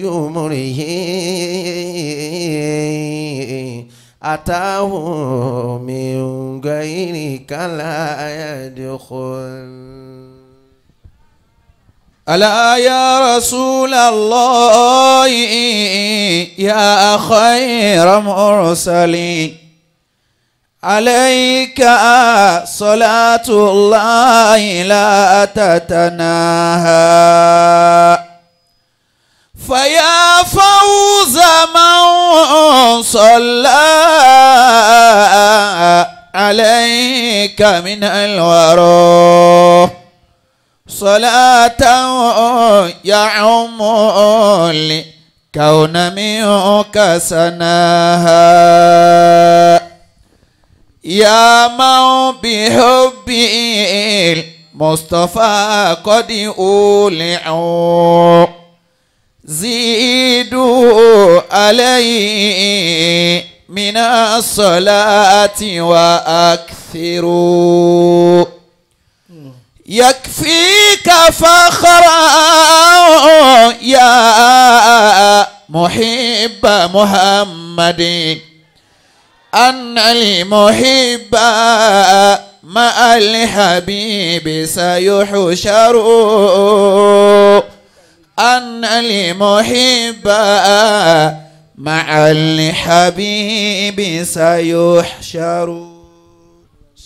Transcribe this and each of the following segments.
يمره أتاه من غيرك لا يدخل. ألا يا رسول الله يا خير مرسلين عليك صلاة الله لا تتناهى فيا فوز من صلى عليك من الورى صلاة يعم الكون منك سناها يا من بحبه المصطفى قد أولعوا زيدوا عليه من الصلاة وأكثروا يكفيك فخرا يا محب محمد أن المحب مع الحبيب سيحشر أن المحب مع الحبيب سيحشر.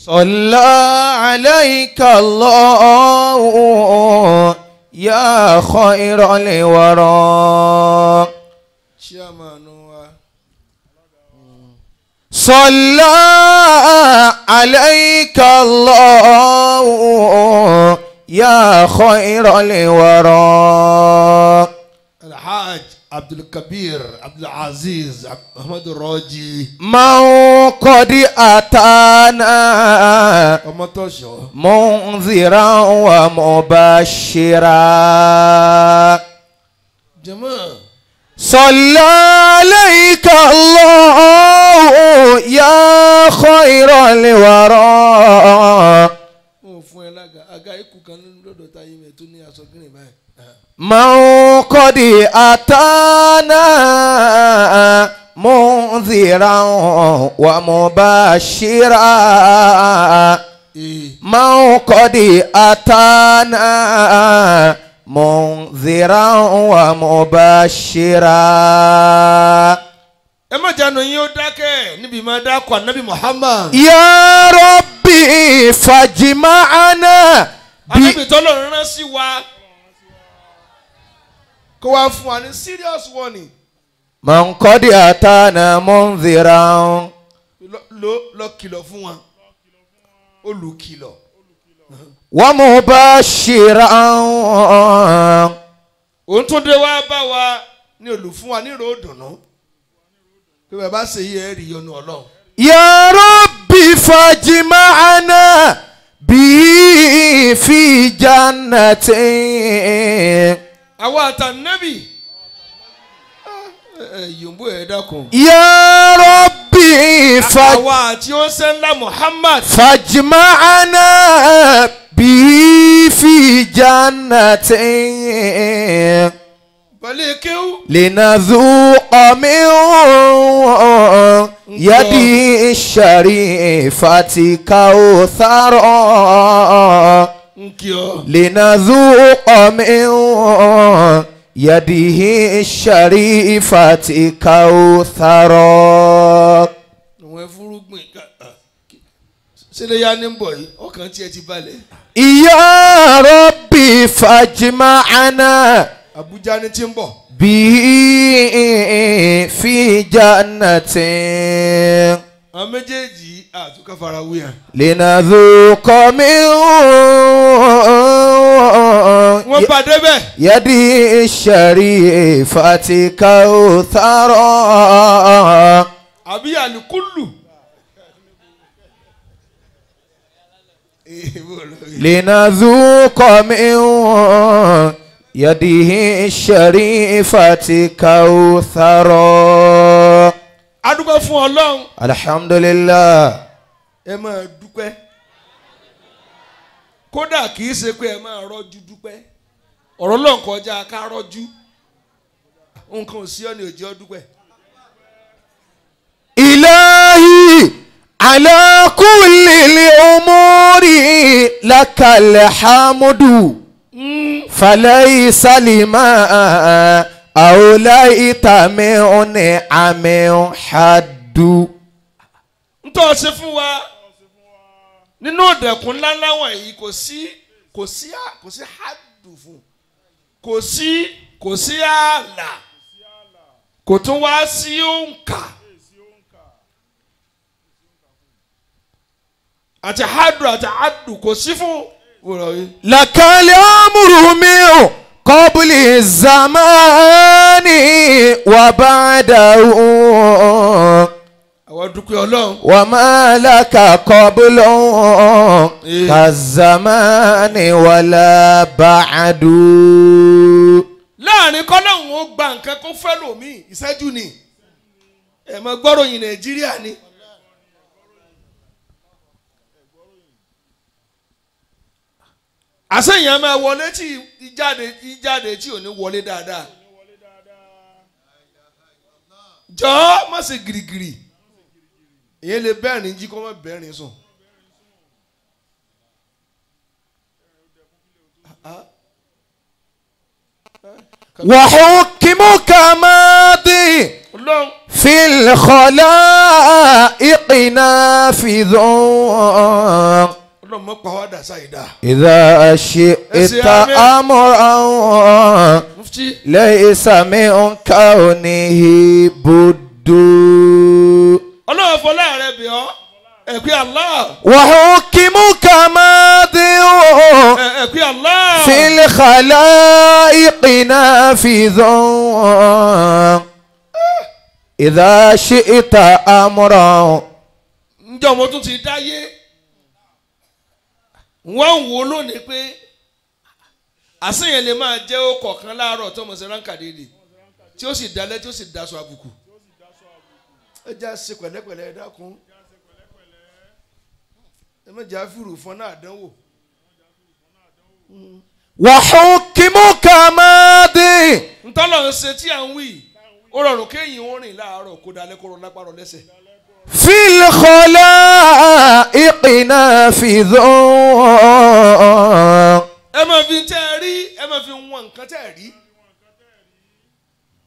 صلى عليك الله يا خير الورى. صلى عليك الله يا خير الورى. الحاج عبد الكبير عبد العزيز أحمد الراجي من قد أتانا منذرا ومبشرا جماعة. صلى عليك الله يا خير الورى. من قد أتانا منذرا ومبشرا من قد أتانا منذرا ومبشرا. ẹ má jánu yín ó dákẹ́ níbi máa dákọ̀ ànábì Muhammad. Ya Rabbi fajma'ana. ànábì tọ́lọ́run rán sí wa kó wá fún wa ní serious warning. Man qad atana munziran. lọ kìlọ̀ fún wa olùkìlọ̀. Wa mubashiran. òun tún dé wá bá wa ní olùfún wa ní ròdùnú pé bàbá ṣe yí ẹ rí yọ́nú Ọlọ́run. Ya Rabbi fajma'ana bi fi jannatin. àwa àtànábì yòǹbó ẹ̀ dákun. Ya Rabbi àwa àti ó ṣe ńlá Muhammad. fajma'ana bi fi jannatin. balẹ̀ kéwú. linadhuqa min yadi sharifati kawthara. linadhuqa min yadihi sharifati kawthara. àwọn ẹfúrúgbìn sílẹ̀ yá ní bọ̀ yìí ọkàn tiẹ̀ ti balẹ̀. Ya Rabbi fajma'ana. Abuja ni ti ń bọ̀. Bi fi jannatin. àwọn méjèèjì àtúkà fara wíyà. linadhuqa min wọ́n bá débẹ̀. yadi sharifati kawthara. àbí àlùkùlù. linadhuqa min yadihi sharifati kawthara. adúpẹ́ fún Ọlọ́run. Alhamdulillah. ẹ máa dúpẹ́ kódà kì í ṣe pé ẹ máa rọ́jú dúpẹ́ ọ̀rọ̀ Ọlọ́run kọjá ká rọ́jú nǹkan ò sí ọ ní òjì ọ dúpẹ́. إلهي على كل الأمور لك الحمد فليس لما أولئك من نعم حد. ntọ́ ṣe fún wa nínú ọ̀dẹ̀kùn ńláńlá wọ̀nyí kò sí hádùn fún kò sí ààlà kò tún wá sí òǹkà àti hádùn àti àdùn kò sí fún. لك الأمر من قبل الزمان وبعده àwọn dúpẹ́ Ọlọ́run. وما لك قبل كالزمان ولا بعد. láàrin kọ́lọ́hún ó gba nǹkan kó fẹ́ lòmíì ìṣẹ́jú ni ẹ̀ mọ gbọ́ròyìn Nàìjíríà ni. àṣeyàn máa wọlé tí ìjáde tí ò ní wọlé dáadáa. jọ̀ọ́ má ṣe gìrìgìrì èyí lè bẹ́ẹ̀rin jí kó má bẹ́ẹ̀rin sùn. وحكمك ماضي في الخلائق نافذ إذا شئت أمرا ليس من كونه بد. وحكمك ماضي في الخلائق نافذ إذا شئت أمرا. ǹjọ́ mo tún ti dáyé wọ́n ń wo lónìí pé àṣeyàn lè máa jẹ́ ọkọ̀ kan láàárọ̀ tó mọ̀ sí ránkàdéèdè tí ó sì dalẹ̀ tí ó sì daṣọ àbùkù. ẹ já ṣe pẹ̀lẹ́pẹ̀lẹ́ ẹ dákun ẹ má jà fúrù fún náà dánwò. وحكمك ماضي. ntọ́lọ̀ ń ṣe tí à ń wí ó rọrùn kéèyàn ó rìn láàárọ̀ kó dalẹ̀ kó rọ lápárọ̀ lẹ́sẹ̀. في الخلائق نافذ. ẹ máa fi tẹ́ ẹ rí ẹ máa fi wọn nǹkan tẹ́ ẹ rí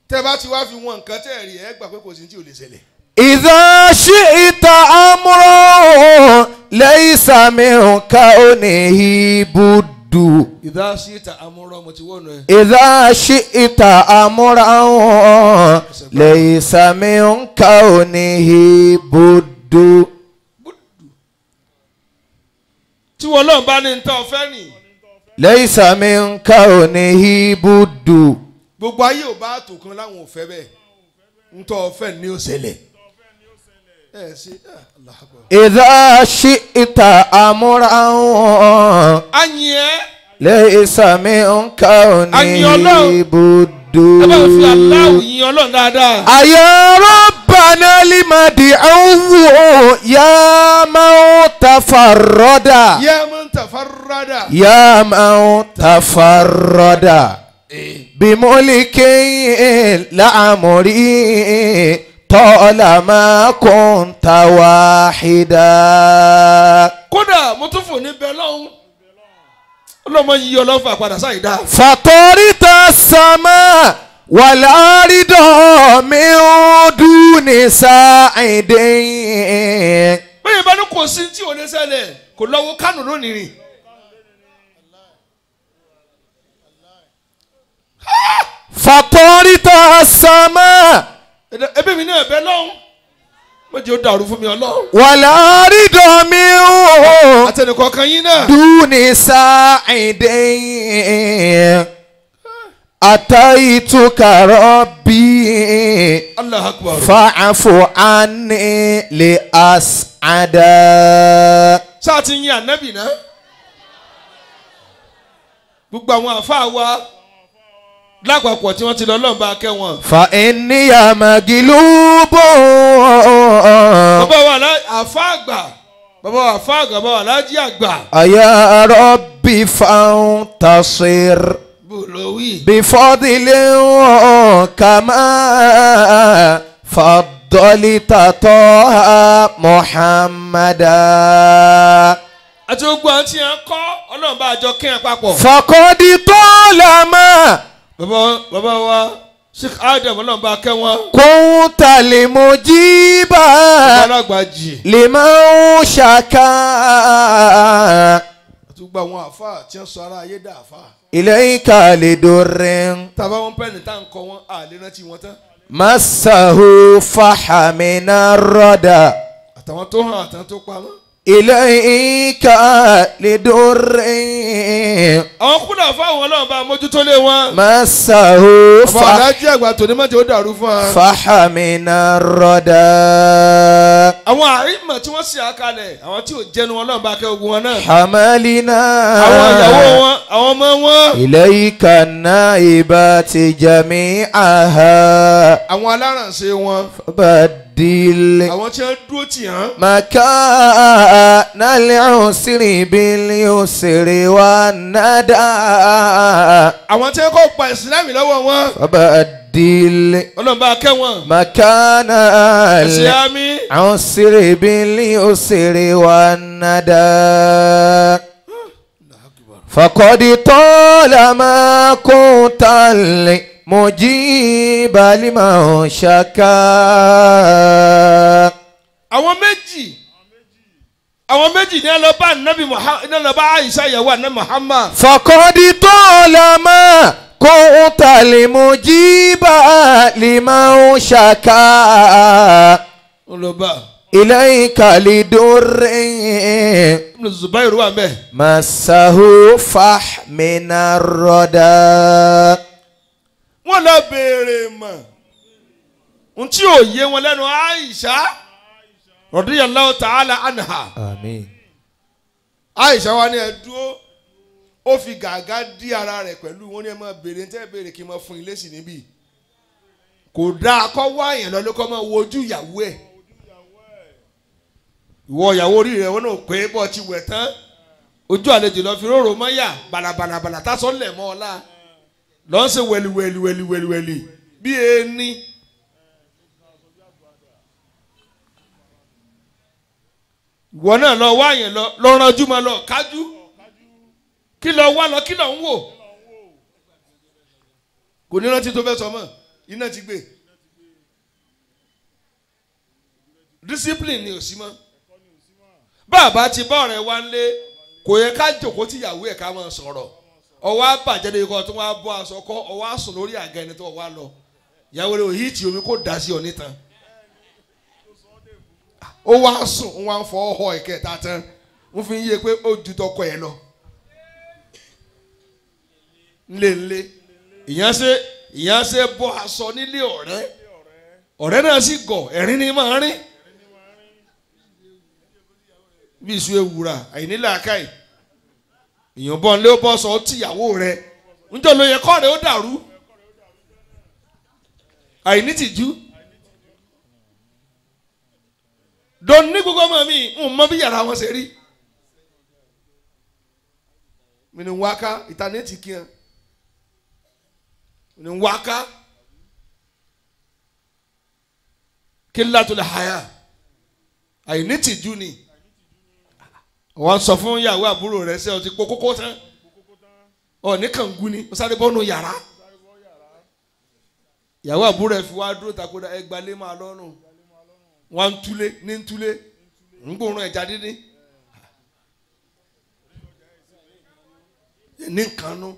tẹ́ bá ti wá fi wọn nǹkan tẹ́ ẹ rí ẹ gbà pé kò sí tí ò lè ṣẹlẹ̀. إذا شئت أمرا ليس من كونه بد. إذا شئت أمرا mo ti wọ́n nù ẹ. إذا شئت أمرا ليس من كونه بد. tí wọ́n lọ́n bá ní ntọ́ fẹ́ nì. ليس من كونه بد. gbogbo ayé ò bá tó kan láwọn ò fẹ́ bẹ́ẹ̀ ntọ́ fẹ́ ní ó ṣẹlẹ̀. إذا شئت أمرا ليس من كونه بد. أيا ربنا المدعو يا من تفرد يا من تفرد بملك لأمري طالما كنت واحدا. kódà mo tún fò ní bẹ́ẹ̀ lọ́hùn ọlọ́mọ yìí ọlọ́fà padà sáyidá. فطرت السماء والأرض من دون ساعد. bẹ́ẹ̀ bá ní kò sí tí ò lè ṣẹlẹ̀ kò lọ́wọ́ kánò lónìí rìn. فطرت السماء. ẹbí mi náà bẹ́ẹ̀ lọ́hùn mo jẹ́ ó dàrú fún mi ọlọ́run. والأرض من àtẹnukọ̀ọ̀kan yín náà. دون ساعد. أتيتك ربي الله أكبر فاعف عني لأسعد. sáà ti yin ànábì náà gbogbo àwọn àfáà wa lápapọ̀ tí wọ́n ti lọ lọ́nba kẹ́ wọn. فإني مغلوب. bàbá wa àfáà àgbà bàbá wa àfáà àgbà bàbá wa aláàjì àgbà. يا ربي فانتصر. بفضل كما فضلت طه محمدا àti gbogbo àti yẹn kọ́ ọlọ́run bá àjọ kí yẹn papọ̀. فقد طالما bàbá wa Sheikh Adam ọlọ́run bá kẹ́ wọn. كنت المجيبا لمن شكا àti gbogbo àwọn àfa tí wọ́n sọ ara ayé dà àfa. إليك لدر tàbá wọn pẹ́ẹ́nì tá à ń kọ́ wọn àlè rántí wọn tán. مسه فحمن الردى àtàwọn tó hàn àtàwọn tó pamọ́. إليك لدر àwọn kúndà fáwọn ọlọ́run bá mójútó lé wọn. مسه ọba alájí àgbà tòní mọ́tò ó dàrú fún wa. فحمن الردى àwọn àrímọ̀ tí wọ́n ṣe àkàlẹ̀ àwọn tí ò jẹnu ọlọ́run bá kẹ́ ogun wọn náà. حملنا àwọn ìyàwó wọn àwọn ọmọ wọn. إليك النائبات جميعها àwọn alárànṣe wọn. فبدل àwọn tí wọ́n dúró tì hàn. مكان العسر باليسر والندى àwọn tí wọ́n kọ́ pa ìsìlámì lọ́wọ́ wọn. فبدل ọlọ́run bá kẹ́ wọn. مكان ìsìlámì. العسر باليسر والندى فقد طالما كنت المجيب لمن شكا àwọn méjì ní ọlọ́ba nàbì Muhammad ní ọlọ́ba Aisha ìyàwó àná Muhammad. فقد طالما كنت المجيب لمن شكا ọlọ́ba. إليك لدر Ibn Zubair wà mẹ́. مسه فحمن الردى wọ́n lọ béèrè mọ̀ n tí ò yé wọn lẹ́nu Aisha radiyallahu ta'ala anha. آمين. Aisha wa ni ẹ dúró ó fi gàgá dí ara rẹ̀ pẹ̀lú wọn ni ẹ máa béèrè tẹ́ béèrè kí n máa fún ilé sí níbí kò dáa kọ́ wá yẹn lọ ló kọ́ máa wojú ìyàwó ẹ̀ ìwọ ìyàwó orí rẹ̀ wọn náà pé bọ́ ti wẹ̀ tán ojú àlejò lọ fi róró mọ́yà bàlàbàlàbàlà tásán lẹ̀ mọ́ ọ la lọ́n ṣe wẹ̀lìwẹ̀lìwẹ̀lìwẹ̀lì bí ẹni. ìwọ náà lọ wá yẹn lọ ranjú máa lọ kájú kí lọ wá lọ kí lọ ń wò kò ní rántí tó fẹ́ sọ mọ́ iná ti gbé discipline ni ò sí mọ́ bàbá ti bá ọ̀rẹ́ wa ń lé kò yẹ ká jòkó tìyàwó ẹ̀ ká máa sọ̀rọ̀ ọwọ́ àbàjẹ́ lè kọ́ tó wá bọ́ aṣọ kọ́ ọwọ́ àsùn lórí àga ẹni tó wá lọ ìyàwó rẹ̀ òyì tí omi kò dá sí ọ nítan ó wá sùn ó wá ń fọ ọhọ ìkẹta tán ń fi yé pé ó ju tọkọ ẹ lọ ńlẹ̀ńlẹ̀ ìyẹn ṣe bọ́ aṣọ nílé ọ̀rẹ́ náà sì gọ̀ ẹ̀rín ni máa rín bí iṣu ewúra àìnílẹ̀ àkàì èèyàn bọ́ nílé ó bọ́ sọ tìyàwó rẹ̀ ńjọ́ ló yẹ kọ́ rẹ̀ ó dàrú àìní tìjú don ní gbogbo ọmọ mi ń mọ bí yàrá wọn ṣe rí mi ní wáká ìtànẹ́ẹ̀tì kí hàn mi ní wáká kí látò lè háyà àìní tìjú ni wọ́n sọ fún ìyàwó àbúrò rẹ̀ ṣe ọtí pọ̀ kókó tán ọ̀ ní kàngú ni ó sáré bọ́nu yàrá ìyàwó àbúrò rẹ̀ fi wá dúró takoda ẹgbàlẹ́ máa lọ́rùn wọ́n ń túlé ní ń túlé ń gbóòórùn ẹja dídín ní nǹkanú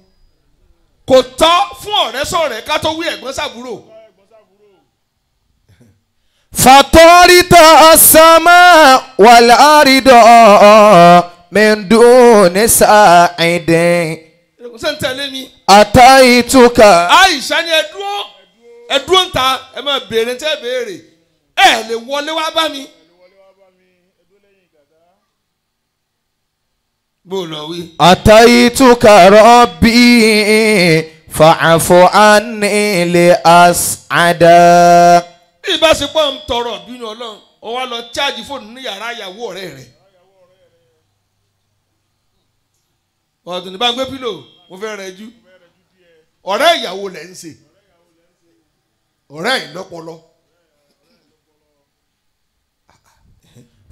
kò tọ́ fún ọ̀rẹ́ sọ̀rẹ́ ká tó wí ẹ̀gbọ́n sàbúrò. فطرت السماء والأرض من دون ساعد أتيتك. Aisha ni ẹ dúró ń ta ẹ máa béèrè tẹ́ béèrè ẹ lè wọlé wá bá mi. bó lọ wí. أتيتك ربي فاعف عني لأسعد. ìbáṣepọ̀ ń tọrọ bínú Ọlọ́run ó wá lọ cháàjì fóònù ní yàrá ìyàwó ọ̀rẹ́ rẹ̀. ọ̀dùn ní bá gbé pílò mo fẹ́ rẹ̀ jú ọ̀rẹ́ ìyàwó lẹ̀ ń ṣe ọ̀rẹ́ ìlọ́pọlọ.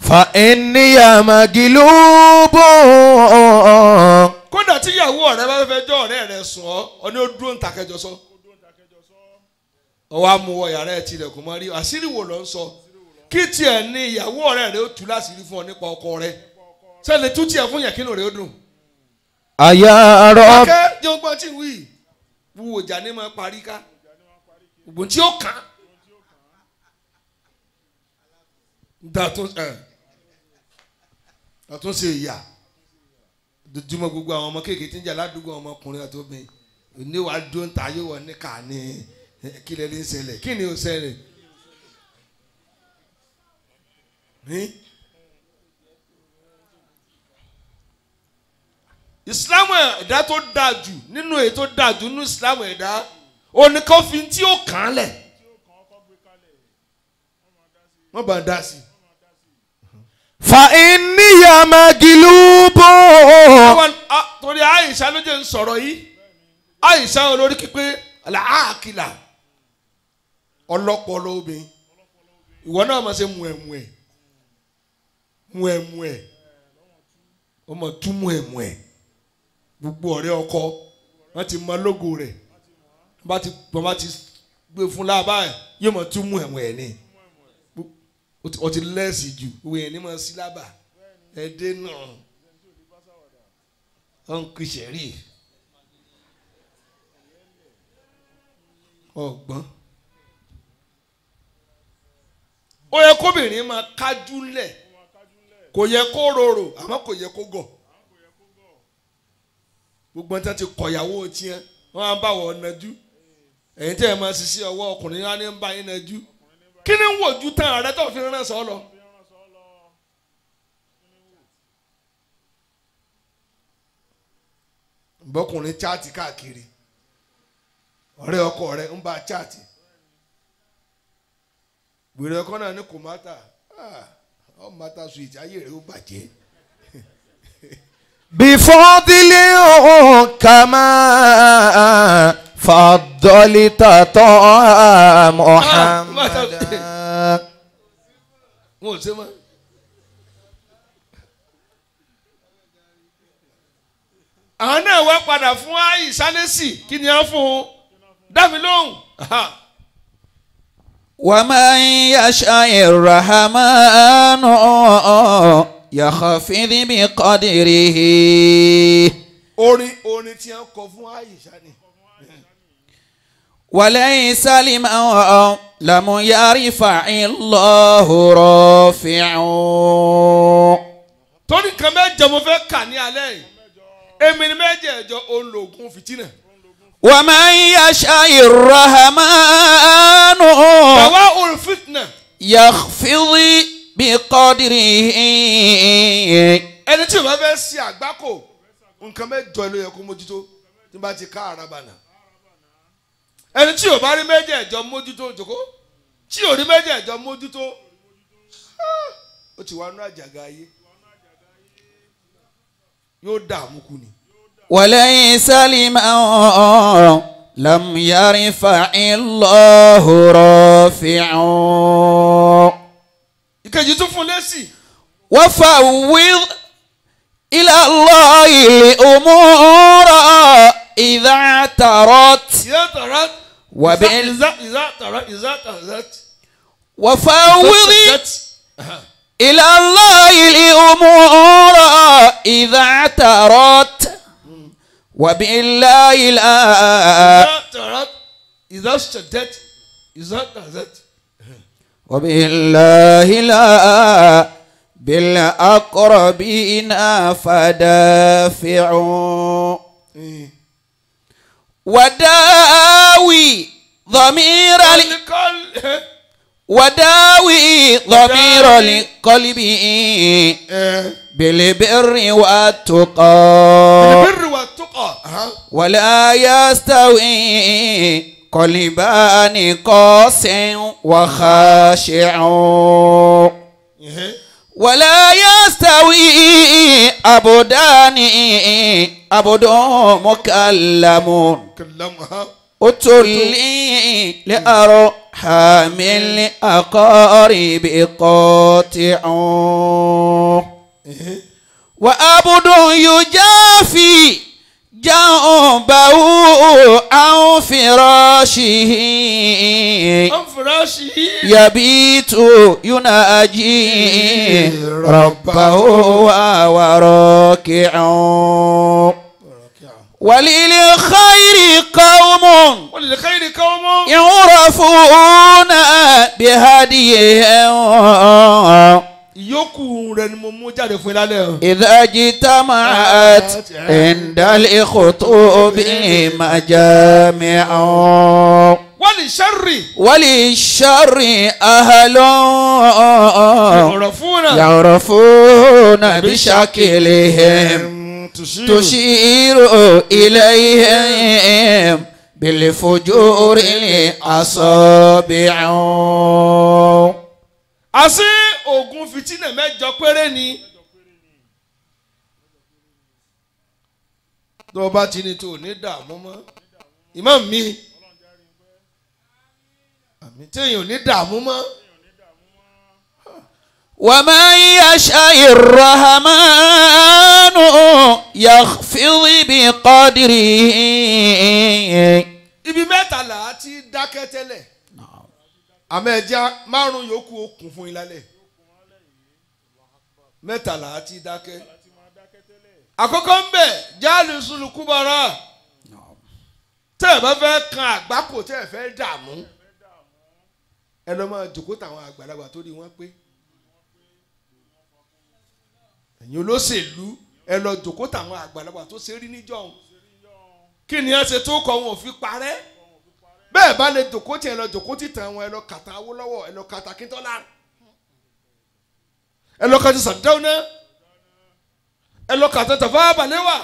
fa inni magilubu. kódà tí ìyàwó ọ̀rẹ́ bá fẹ́ jọ ọ̀rẹ́ rẹ̀ sùn ọ ní ó dúró ń ta kẹjọ sọ. ọwọ́ amúwọ̀ yàrá ẹ̀ tilẹ̀kùn mọ́ rí àṣírí wo ló ń sọ kí tiẹ̀ ní ìyàwó ọ̀rẹ́ rẹ̀ ó tú láṣìírí fún ọ nípa ọkọ rẹ̀ sẹ́ni tú tiẹ̀ fún yẹn kínú rẹ̀ ó dùn. àyà rọ. akẹ́ jẹun gbọ́n tí ń wí wúwo ìjà ní máa parí ká ògùn tí ó kàn àtúnṣe ìyà dojúmọ́ gbogbo àwọn ọmọ kéèké tí ń jà ládùúgbò ọmọkùnrin àti obìnrin oníwà dó ń ta yóò wọ ní ká ní kí lè ń ṣẹlẹ̀ kí ni ó ṣẹlẹ̀ ìsìlámù ẹ̀dá tó dáa jù nínú èyí tó dáa jù nínú ìsìlámù ẹ̀dá oníkọ́fin tí ó kàn án lẹ̀ wọ́n bá dá sí. fa inni magilubu. torí Àìṣà ló jẹ́ ń sọ̀rọ̀ yìí Àìṣà olórí kípé àkìlà ọlọ́pọlọ obìnrin ìwọ náà máa ṣe mùẹ̀mùẹ̀ ọmọ tún mùẹ̀mùẹ̀ gbogbo ọ̀rẹ́ ọkọ wọ́n ti mọ lógo rẹ̀ bá ti gbé fún lábá ẹ̀ yóò mọ̀ tún mùẹ̀mùẹ̀ ni o ti lẹ́ẹ̀sì jù òwe ẹ̀ ní mọ̀ sí lábà ẹ̀dẹ́ náà ọ̀nkú sẹ̀rí ọ̀gbọ́n ó yẹ kóbìnrin máa kájú lẹ̀ kò yẹ kó rorò àmọ́ kò yẹ kó gọ̀ gbogbo ẹni tí wọ́n ti kọ̀yàwó tiẹ̀ wọ́n á bá wọ̀ nájú ẹ̀yin tẹ́ ẹ̀ máa ṣiṣẹ́ ọwọ́ ọkùnrin wá ní ń bá yín nájú kí ni ń wòjú tán ààrẹ tó fi rán sọ lọ. bọ́kùnrin chaati káàkiri ọ̀rẹ́ ọkọ rẹ̀ ń bá chaati gbèrè ọkọ náà ní kò mátà ọ mátà sweet ayé rẹ̀ ó bàjẹ́. bifadili kama faddalta ta Muhammad. wọn ò ṣe mọ́. àwọn náà wá padà fún Àìṣà lésì kí ni wọ́n fún un dá mi lóhùn. ومن يشاء الرحمن يخفض بقدره. orin tí wọ́n kọ fún Àìṣà ni. وليس لمن لم يرفع الله رافع. torí nǹkan mẹ́jọ mo fẹ́ kà ní alẹ́ yìí èmi ni mẹ́jẹ̀ẹ̀jọ ológun fìtínà. ومن يشاء الرحمن دواء الفتنة يخفض بقدره. ẹni tí o bá fẹ́ ṣe àgbákò nǹkan mẹ́jọ ló yẹ kó mójútó tí bá ti ká àràbànà. ẹni tí o bá rí mẹ́jẹ̀ẹ̀jọ mójútó jòkó tí o rí mẹ́jẹ̀ẹ̀jọ mójútó ó ti wá nú àjàgà ayé yóò dààmú kú ni. وليس لمن لم يرفع الله رافع. ìkejì tún fún lẹ́sì. وفوض إلى الله الأمور إذا اعترت. وفوض إلى الله الأمور إذا اعترت. وبالله لا وبالله لا بالأقربين فدافع. وداوي ضمير القلب بالبر والتقى. ولا يستوي قلبان قاس وخاشع. ولا يستوي أبدان عبد مكلم كلمها أتلي لأرحام الأقارب قاطع وعبد يجافي جنبه عن فراشه يبيت يناجي ربه وهو راكع وللخير قوم يعرفون بهديهم إذا اجتمعت عند الخطوب مجامع وللشر أهل يعرفون بشكلهم تشير إليهم بالفجور الأصابع. àṣé oògùn fìtínà mẹ́jọ péré ni. tó o bá ti ní tó o ní dààmú mọ́ Imam mi àmì téèyàn ò ní dààmú mọ́. ومن يشاء الرحمن يخفض بقدره. ibi mẹ́tàlá ti dákẹ́ tẹ́lẹ̀ àmọ́ ẹja márùn yòókù ó kún fún ilálẹ̀ mẹ́tàlá ti dákẹ́. àkọ́kọ́ ń bẹ̀ jáàlù sùlùkúbọ̀rọ̀ tẹ́ ẹ bá fẹ́ kan àgbákò tẹ́ ẹ fẹ́ dààmú ẹ lọ́ máa jòkó tàwọn àgbàlagbà tó rí wọn pé. ẹ̀yin olóṣèlú ẹ lọ jòkó tàwọn àgbàlagbà tó ṣe rí níjọ́un kí ni ẹ ṣe tó kọ wọn ò fi parẹ́ bẹ́ẹ̀ bá lè jòkó tí ẹ lọ jòkó títàn wọn ẹ lọ kàtà Awólọ́wọ̀ ẹ lọ kàtà Akíntọ́lá ẹ lọ kàtà Sàdáúnà ẹ lọ kàtà Tafawa Balewa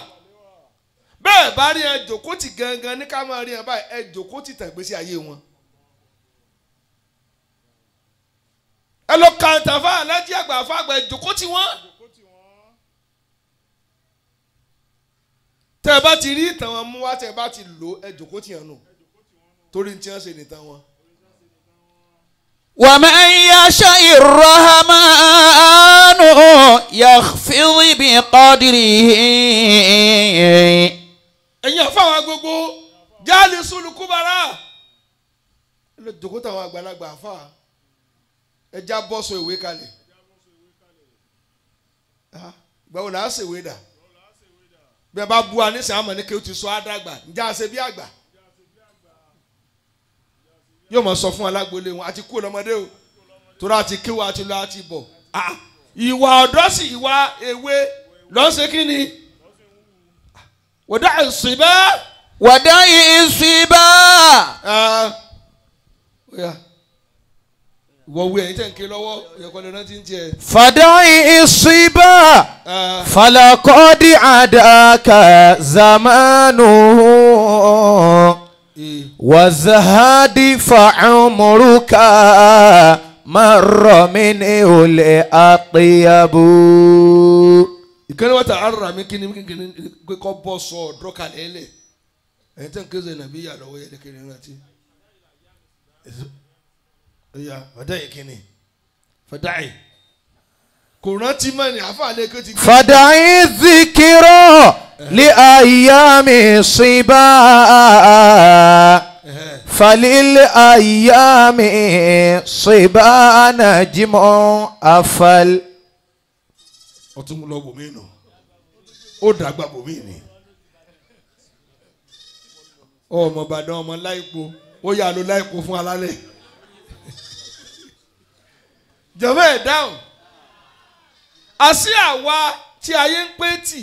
bẹ́ẹ̀ bá rí ẹ jòkó tì gangan ní ká máa rí ẹ báyìí ẹ jòkó títàn ìgbésí ayé wọn ẹ lọ kàtà fáwọn alájí àgbà fáwọn ẹ jòkó tì wọn. tẹ́ ẹ bá ti rí ìtàn wọn mú wá tẹ́ ẹ bá ti lò ẹ jòkó tì yàn nù torí ní tí wọ́n ṣe nìtàn wọn. ومن يشاء الرحمن يخفض بقدره. ẹ̀yin àfáwọn gbogbo jáàlì sùlùkúbàrà ẹ lọ jòkó tàwọn àgbàlagbà àfà ẹ já bọ́sọ ìwé kalẹ̀ gbàwó là á ṣèwé dà bí ẹ bá bu anísàn àmọ́ ní kí o ti sọ àdàgbà ǹjẹ́ àṣẹ bí àgbà yóò mọ̀ sọ fún alágbólé wọn àti kú lọ́mọdé o torí àti kí wọ́n àti lọ àti bọ̀ ìwà ọ̀dọ́ sí ìwà èwe lọ́sẹ̀ kí ni wọ́dà ìsìnbá. wọ́dà ìsìnbá. wọ́n wí ẹ̀yin tẹ̀ ń ké lọ́wọ́ ìyẹ̀kọ́ lè rántí ń tiẹ̀. fàdà ìsìnbá. فلقد عداك زمانه والزهاد فعمرك مر منه الأطيب. ìkànnì wọ́n ta ara mi kí ni pé kọ́ bọ́ sọ ọ̀dọ́ kalẹ̀ lẹ̀ ẹ̀yin tẹ́ ń ké zẹ̀ nàbí yà lọ́wọ́ yẹ kí ni rántí. fàdà yìí kí ni fàdà yìí. فدعي الذكرى لأيام صبا فللأيام صبا نجم أفل. ó tún lọ bòmí nù ó dàgbà bòmí ni ọmọ Ìbàdàn ọmọ láìpo ó yà ló láìpo fún alálẹ̀ jọ̀wọ́ ẹ̀ dáhùn. àṣì àwa tí ayé ń pé tì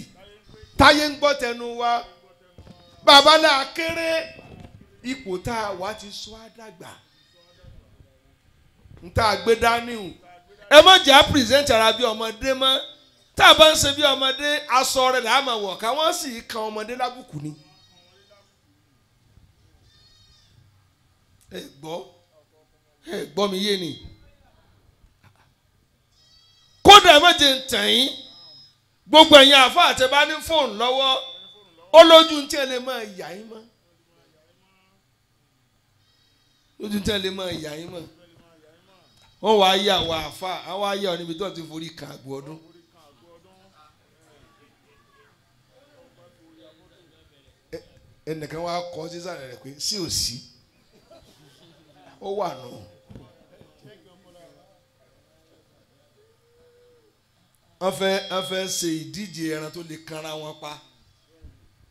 táyé ń gbọ́ tẹnu wa bàbá náà kéré ipò tá a wá ti sọ àdàgbà ń tá a gbé dání o ẹ má jẹ́ àpìrìsẹ́ǹtì ara bí ọmọdé mọ́ tá a bá ń ṣe bí ọmọdé aṣọ rẹ̀ là á máa wọ̀ ká wọ́n sì kan ọmọdé lábùkù ni. ẹ gbọ́ mi yé ni. kódà ẹ má jẹ́ ń tàn yín gbogbo ẹ̀yin àfa àtẹ̀bá ní fóònù lọ́wọ́ olójú ń tẹ́ lè máa yà yín mọ́ lójú ń tẹ́ lè máa yà yín mọ́ wọ́n wá yà wá àfa àwọn ayé ọ níbi tó ti forí kan àgbò ọdún. ẹnìkan wá kọ sísàlẹ̀ rẹ̀ pé sí ò sí ó wà nù. wọ́n fẹ́ ṣe ìdíje ẹran tó lè kanra wọn pa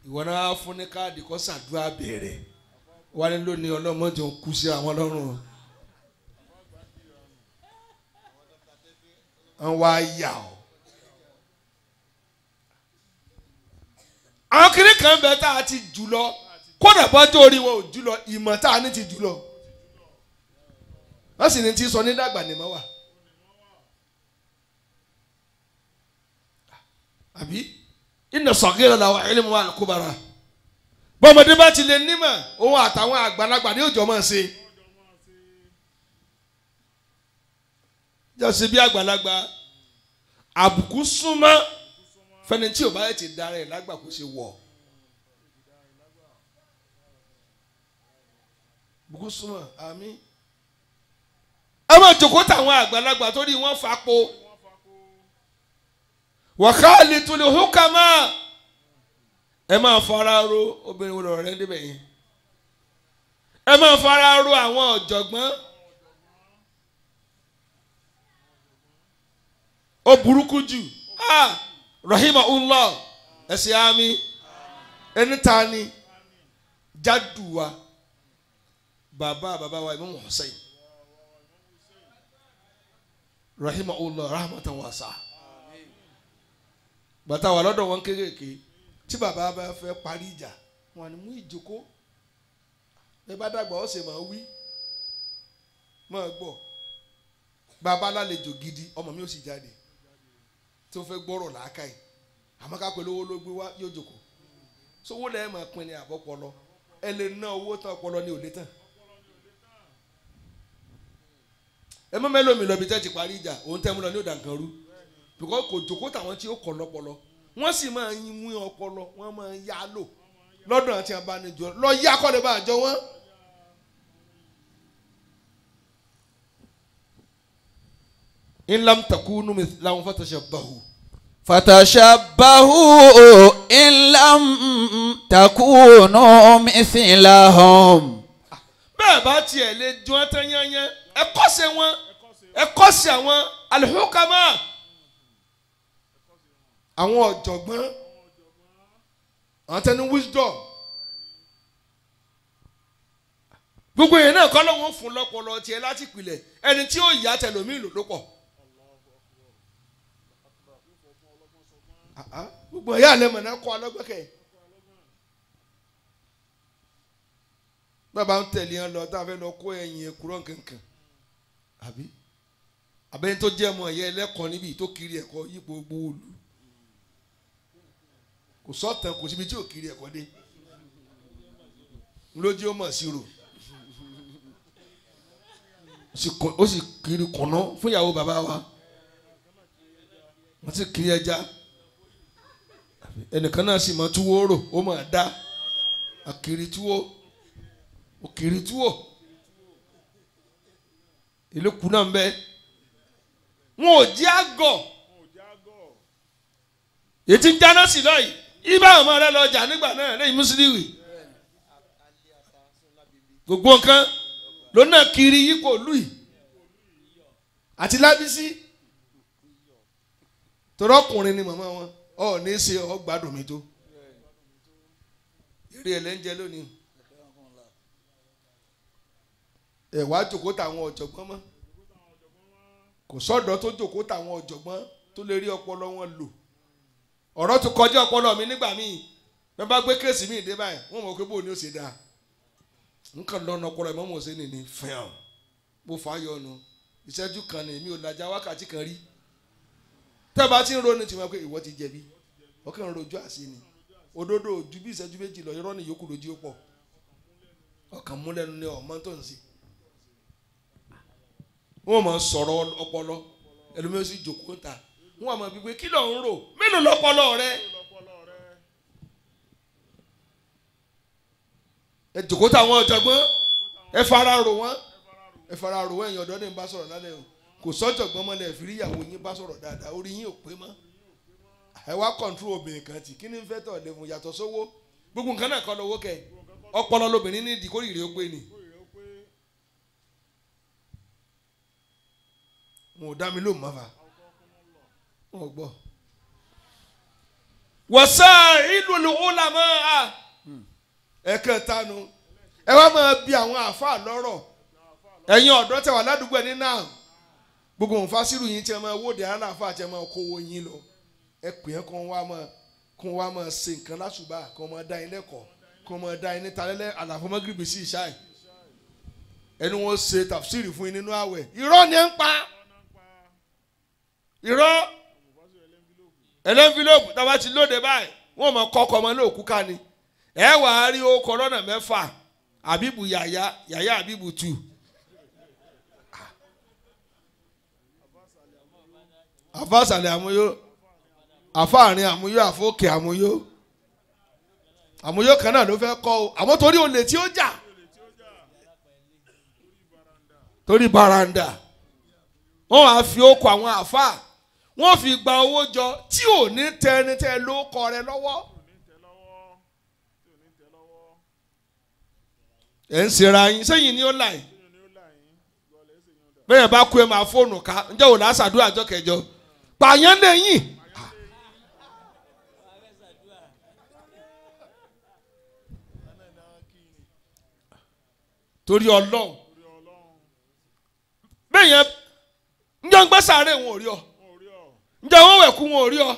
ìwọ náà fún ní káàdì kó ṣàdúrà bẹ̀rẹ̀ wà ní lónìí ọlọ́mọdé ń kú sí àwọn lọ́rùn wọ́n wá yà ọ́. àwọn kiri kan bẹ tá a ti jù lọ kódà bọ́jọ́ orí wọn ò jù lọ ìmọ̀ tá a ní ti jù lọ wọ́n sì ní ti sọ ní dàgbà ní mọ́ wà. àbí inna saghira la ilmu wal kubara bọ́mọdé bá ti lè nímọ̀ òun àtàwọn àgbàlagbà ní òjò máa ṣe jọ́sí bí àgbàlagbà àbùkù súnmọ́ fẹ́ni tí ò bá yẹ ti dára ẹ̀ lágbà kó ṣe wọ̀ àbùkù súnmọ́ àmín ẹ máa jòkó táwọn àgbàlagbà tó rí wọn fapò wàhálì tó lè húkàmá ẹ máa fara ro obìnrin wọlé ọ̀rẹ́ níbẹ̀ yẹn ẹ máa fara ro àwọn ọ̀jọ̀gbọ́n ó burúkú jù rahimahullah ẹsẹ̀ àmì ẹni ta ni jádùá bàbá wa Imam Hussein rahimahullah rahmatan wasa bàtà wà lọ́dọ̀ wọn kéékèèké tí bàbá bá fẹ́ parí ìjà wọn ni mú ìjókòó ẹ bá dàgbà ó sì máa wí máa gbọ́ bàbá lálejò gidi ọmọ mi ò sì jáde tí ó fẹ́ gbọ́rọ̀ làákàyè àmọ́ ká pẹ̀lú owó ló gbé wá yóò jókòó sówó lẹ́yìn máa pin ní àbọ̀pọ̀lọ ẹ lè ná owó tán ọpọlọ ní òde tán ẹ mọ́ mẹ́lòmí lọ bí tẹ́ ti parí ìjà òun tẹ́ mú lọ ní òdà nǹkan rú because kò jókòó táwọn tí ó kọ̀ lọ́pọlọ wọ́n sì máa ń mú ọpọlọ wọ́n máa ń yá lò lọ́dọ̀ àti abánijọ́ lọ yá kọ́ lè bá àjọ wọn. in lam takunu mithlahum fatashabbahu. fatashabbahu in lam takunu mithlahum. bẹ́ẹ̀ bá tiẹ̀ lè jọ ẹ́ tán yányán ẹ kọ́sẹ̀ wọn ẹ kọ́sẹ̀ àwọn al-hukama àwọn ọ̀jọ̀gbọ́n àwọn tẹnu wisdom gbogbo yẹn náà kọ́ lóun fún lọ́pọlọ tiẹ̀ láti pilẹ̀ ẹni tí ó yá tẹlómi lò ló pọ̀ gbogbo ẹ̀yà àlẹ́ mọ̀nà kọ́ ọlọ́gbẹ́kẹ̀ bàbá ń tẹ̀lé yẹn lọ tá a fẹ́ lọ kó ẹ̀yìn ẹ̀kúrọ̀ kankan àbí abẹ́ni tó jẹ́ ọmọ ẹ̀yẹ ẹlẹ́kọ̀ọ́ níbi tó kiri ẹ̀kọ́ yípo gbóòlù kò sọ́tàn kò síbi tí ò kiri ẹ̀kọ́ dé lójú ó mọ̀ sí rò ó sì kiri kùnú fún ìyàwó bàbá wa wọ́n sì kiri ẹja ẹnìkan náà sì mọ túwó rò ó mọ̀ dá àkiri túwó òkiri túwó ìlú kù náà ń bẹ wọn ò jẹ́ àgọ̀ ètí ń jáná sí lọ́yìí ibà ọmọ rẹ lọ jà nígbà náà lẹ́yìn mùsùlùmí gbogbo nǹkan lónà kiri yípo lùi àti lábísí torí ọkùnrin ni màmá wọn ọ ní í ṣe ọ gbádùn mi tó eré ẹlẹ́njẹ lónìí ẹ wá jòkó táwọn ọ̀jọ̀gbọ́n mọ́ kò sọ́dọ̀ tó jòkó táwọn ọ̀jọ̀gbọ́n tó lè rí ọpọlọ wọn lò ọ̀rọ̀ tó kọjá ọpọlọ mi nígbà míì bẹ́ẹ̀ bá gbé kéèsì mi dé báyìí wọ́n mọ̀ pé bóun ni ó ṣe dáa nǹkan lọ́nà ọpọlọ ìmọ̀ mọ̀ ṣe nìní fẹ́ràn bó fà á yọnu ìṣẹ́jú kan ní mi ò lajà wákàtí kan rí tẹ́ bá ti ń ronú tiwọn pé ìwọ ti jẹ̀bi ọkàn ń rojú àṣì ni òdodo ojú bí ìṣẹ́jú méjì lọ irọ́ ni yòókù lójú ó pọ̀ ọkàn múlẹ́nu ní ọmọ tó ń sè wọ́n mọ̀ sọ̀rọ̀ ọpọlọ ẹlòmíràn sì jòkó ta wọ́n mọ̀ gbígbé kí ló ń rò mélòó lọ́pọlọ rẹ ẹ jòkó táwọn ọ̀jọ̀gbọ́n ẹ fara rò wọ́n ẹ̀yin ọ̀dọ́ ní bá sọ̀rọ̀ lálẹ́ o kò sọ́jọ̀gbọ́n mọ́lẹ̀ ìfìrí ìyàwó yín bá sọ̀rọ̀ dáadáa orí yín ò pé mọ́ ẹ wá kọ̀ǹtúrò obìnrin kan tì kí ni ń fẹ́ tọ̀ lè fún yàtọ̀ sówó gbogbo nǹkan náà kọ́ lówó kẹ ọpọlọ lobìnrin ní ìdí kórìíre ó pé ni wọn ò dá mi lóhùn mọ́fà wọn ò gbọ́. wọ́sá ìlú ulama ẹ̀kẹta nu ẹ wá máa bi àwọn àáfàá lọ́rọ̀ ẹ̀yin ọ̀dọ́ tẹ wà ládùúgbò ẹni náà gbogbo òǹfàṣírù yín tí ẹ máa wóde aláàfáà tí ẹ máa kówó yín lọ ẹ pè é kó wá máa ṣe nǹkan lásùbà kó máa dá yín lẹ́kọ̀ọ́ kó máa dá yín níta lẹ́lẹ́ àlàfo mọ́gìrìbì sí ìṣáì ẹni wọ́n ṣe tàfsírì fún yín nínú àwẹ̀ irọ́ ni ẹ ń pa irọ́ ẹlẹ́nfílọ́pù tábà ti lóde báyìí wọ́n mọ̀ kọ́kọ́ ọmọ náà kú ká ni ẹ wà á rí ó kọ́rọ́nà mẹ́fà àbíbù yàyà àbíbù tù. àfàsàlẹ̀ àmúyó àfààrin àmúyó àfòkè àmúyó kan náà ló fẹ́ kọ́ o àmọ́ torí olè tí ó jà torí baranda wọ́n wá fi okò àwọn àfà wọ́n fi gba owó jọ tí ò ní tẹni tẹ ló kọ rẹ lọ́wọ́ ẹ̀ ń ṣera yín sẹ́yìn ni ó là yín bẹ́ẹ̀ bá kú ẹ máa fóònù ká ǹjẹ́ ò lásàdúrà àjọ kẹjọ pààyàn lẹ́yìn. torí ọlọ́run bẹ́ẹ̀ yẹn ǹjẹ́ ń gbé sáré wọn ò rí ọ ǹjẹ́ wọ́n wẹ̀kú wọn ò rí ọ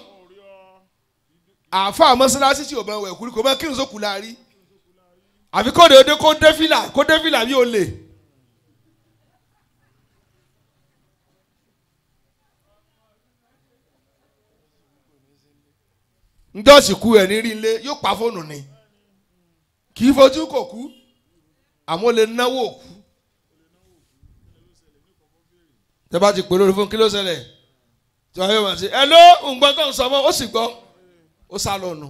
àáfàá mọ́sálásí tí ò bá wẹ̀kú rí kò bá kírun sókù láàrí àfi kó de kó dé fìlà bí ó lè. ǹjọ́ sì kú ẹ̀ ní rí ilé yóò pa fóònù ni kì í fojú kò kú àmọ́ lè náwó òkú tẹ́ bá ti pè lórí fún kí ló ṣẹlẹ̀ tí wọ́n yóò máa ṣe ẹ ló ń gbọ́ tó ń sọ mọ́ ó sì gbọ́ ó sá lọ́nu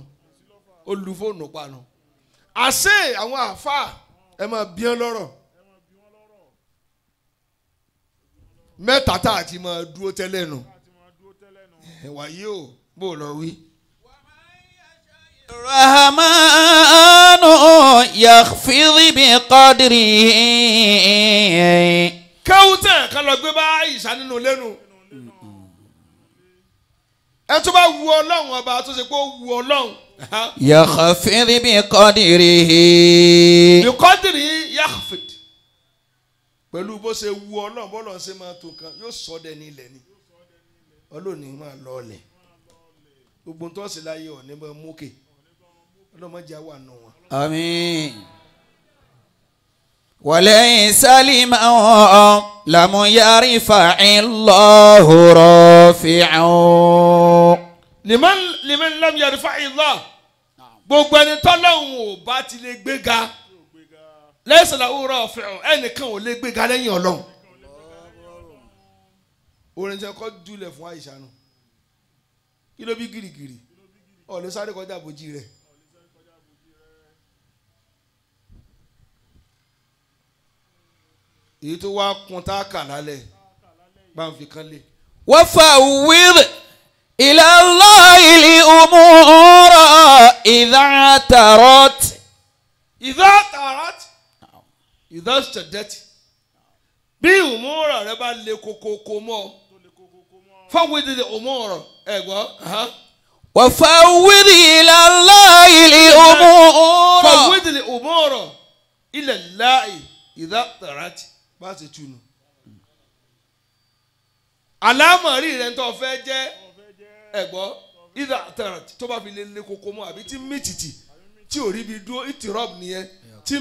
ó lu fóònù panu àṣé àwọn àáfàá ẹ máa bí wọn lọ́rọ̀ mẹ́ta tá a ti máa dúró tẹ́lẹ̀ nù wàyí o bó lọ wí. الرحمن يخفض بقدره. káwùtẹ̀ ká lọ gbé bá ìṣá nínú lẹ́nu ẹ tó bá wu ọlọ́run ọba tó ṣe pé ó wu ọlọ́run. يخفض بقدره. بقدره يخفض pẹ̀lú bó ṣe wu ọlọ́run bọ́lọ̀ ṣe máa tó kan yóò sọ dẹ ní ilẹ̀ ni ọlọ́ọ̀ni máa lọ ọlẹ̀ gbogbo tó ṣe láyé ọ̀ ní bá mókè ọlọ́mọdé wà nù wọn. آمين. وليس لمن لم يرفع الله رافعا. لمن لم يرفع الله gbogbo ẹni tọ́lọ́hún ò bá ti lè gbéga lẹ́sẹ̀ làwọn rafi'un ẹnìkan ò lè gbéga lẹ́yìn ọlọ́run. orin tí a kọ́ júlẹ̀ fún àyíṣà nù kí ló bí gírígírí ọ̀ lè sáré kọjá àbójì rẹ̀. èyí tó wá kun tá a kà lálẹ́ bá ń fi kan lé. وفوض إلى الله الأمور إذا اعترت. إذا اعترت إذا اشتدت bí ìmúra rẹ bá le kokoko mọ́ فوض الأمور ẹ̀gbọ́n. وفوض إلى الله الأمور. فوض الأمور إلى الله إذا اعترت bá ṣe túnu. àlámọ̀rí rẹ̀ tó fẹ́ jẹ́ ẹ̀gbọ́n ìdá tẹ̀rẹ̀ tó bá fi lé koko mọ́ àbí tí mí tìtì tí ò rí bi dúró ìtìrọ́b nìyẹn tí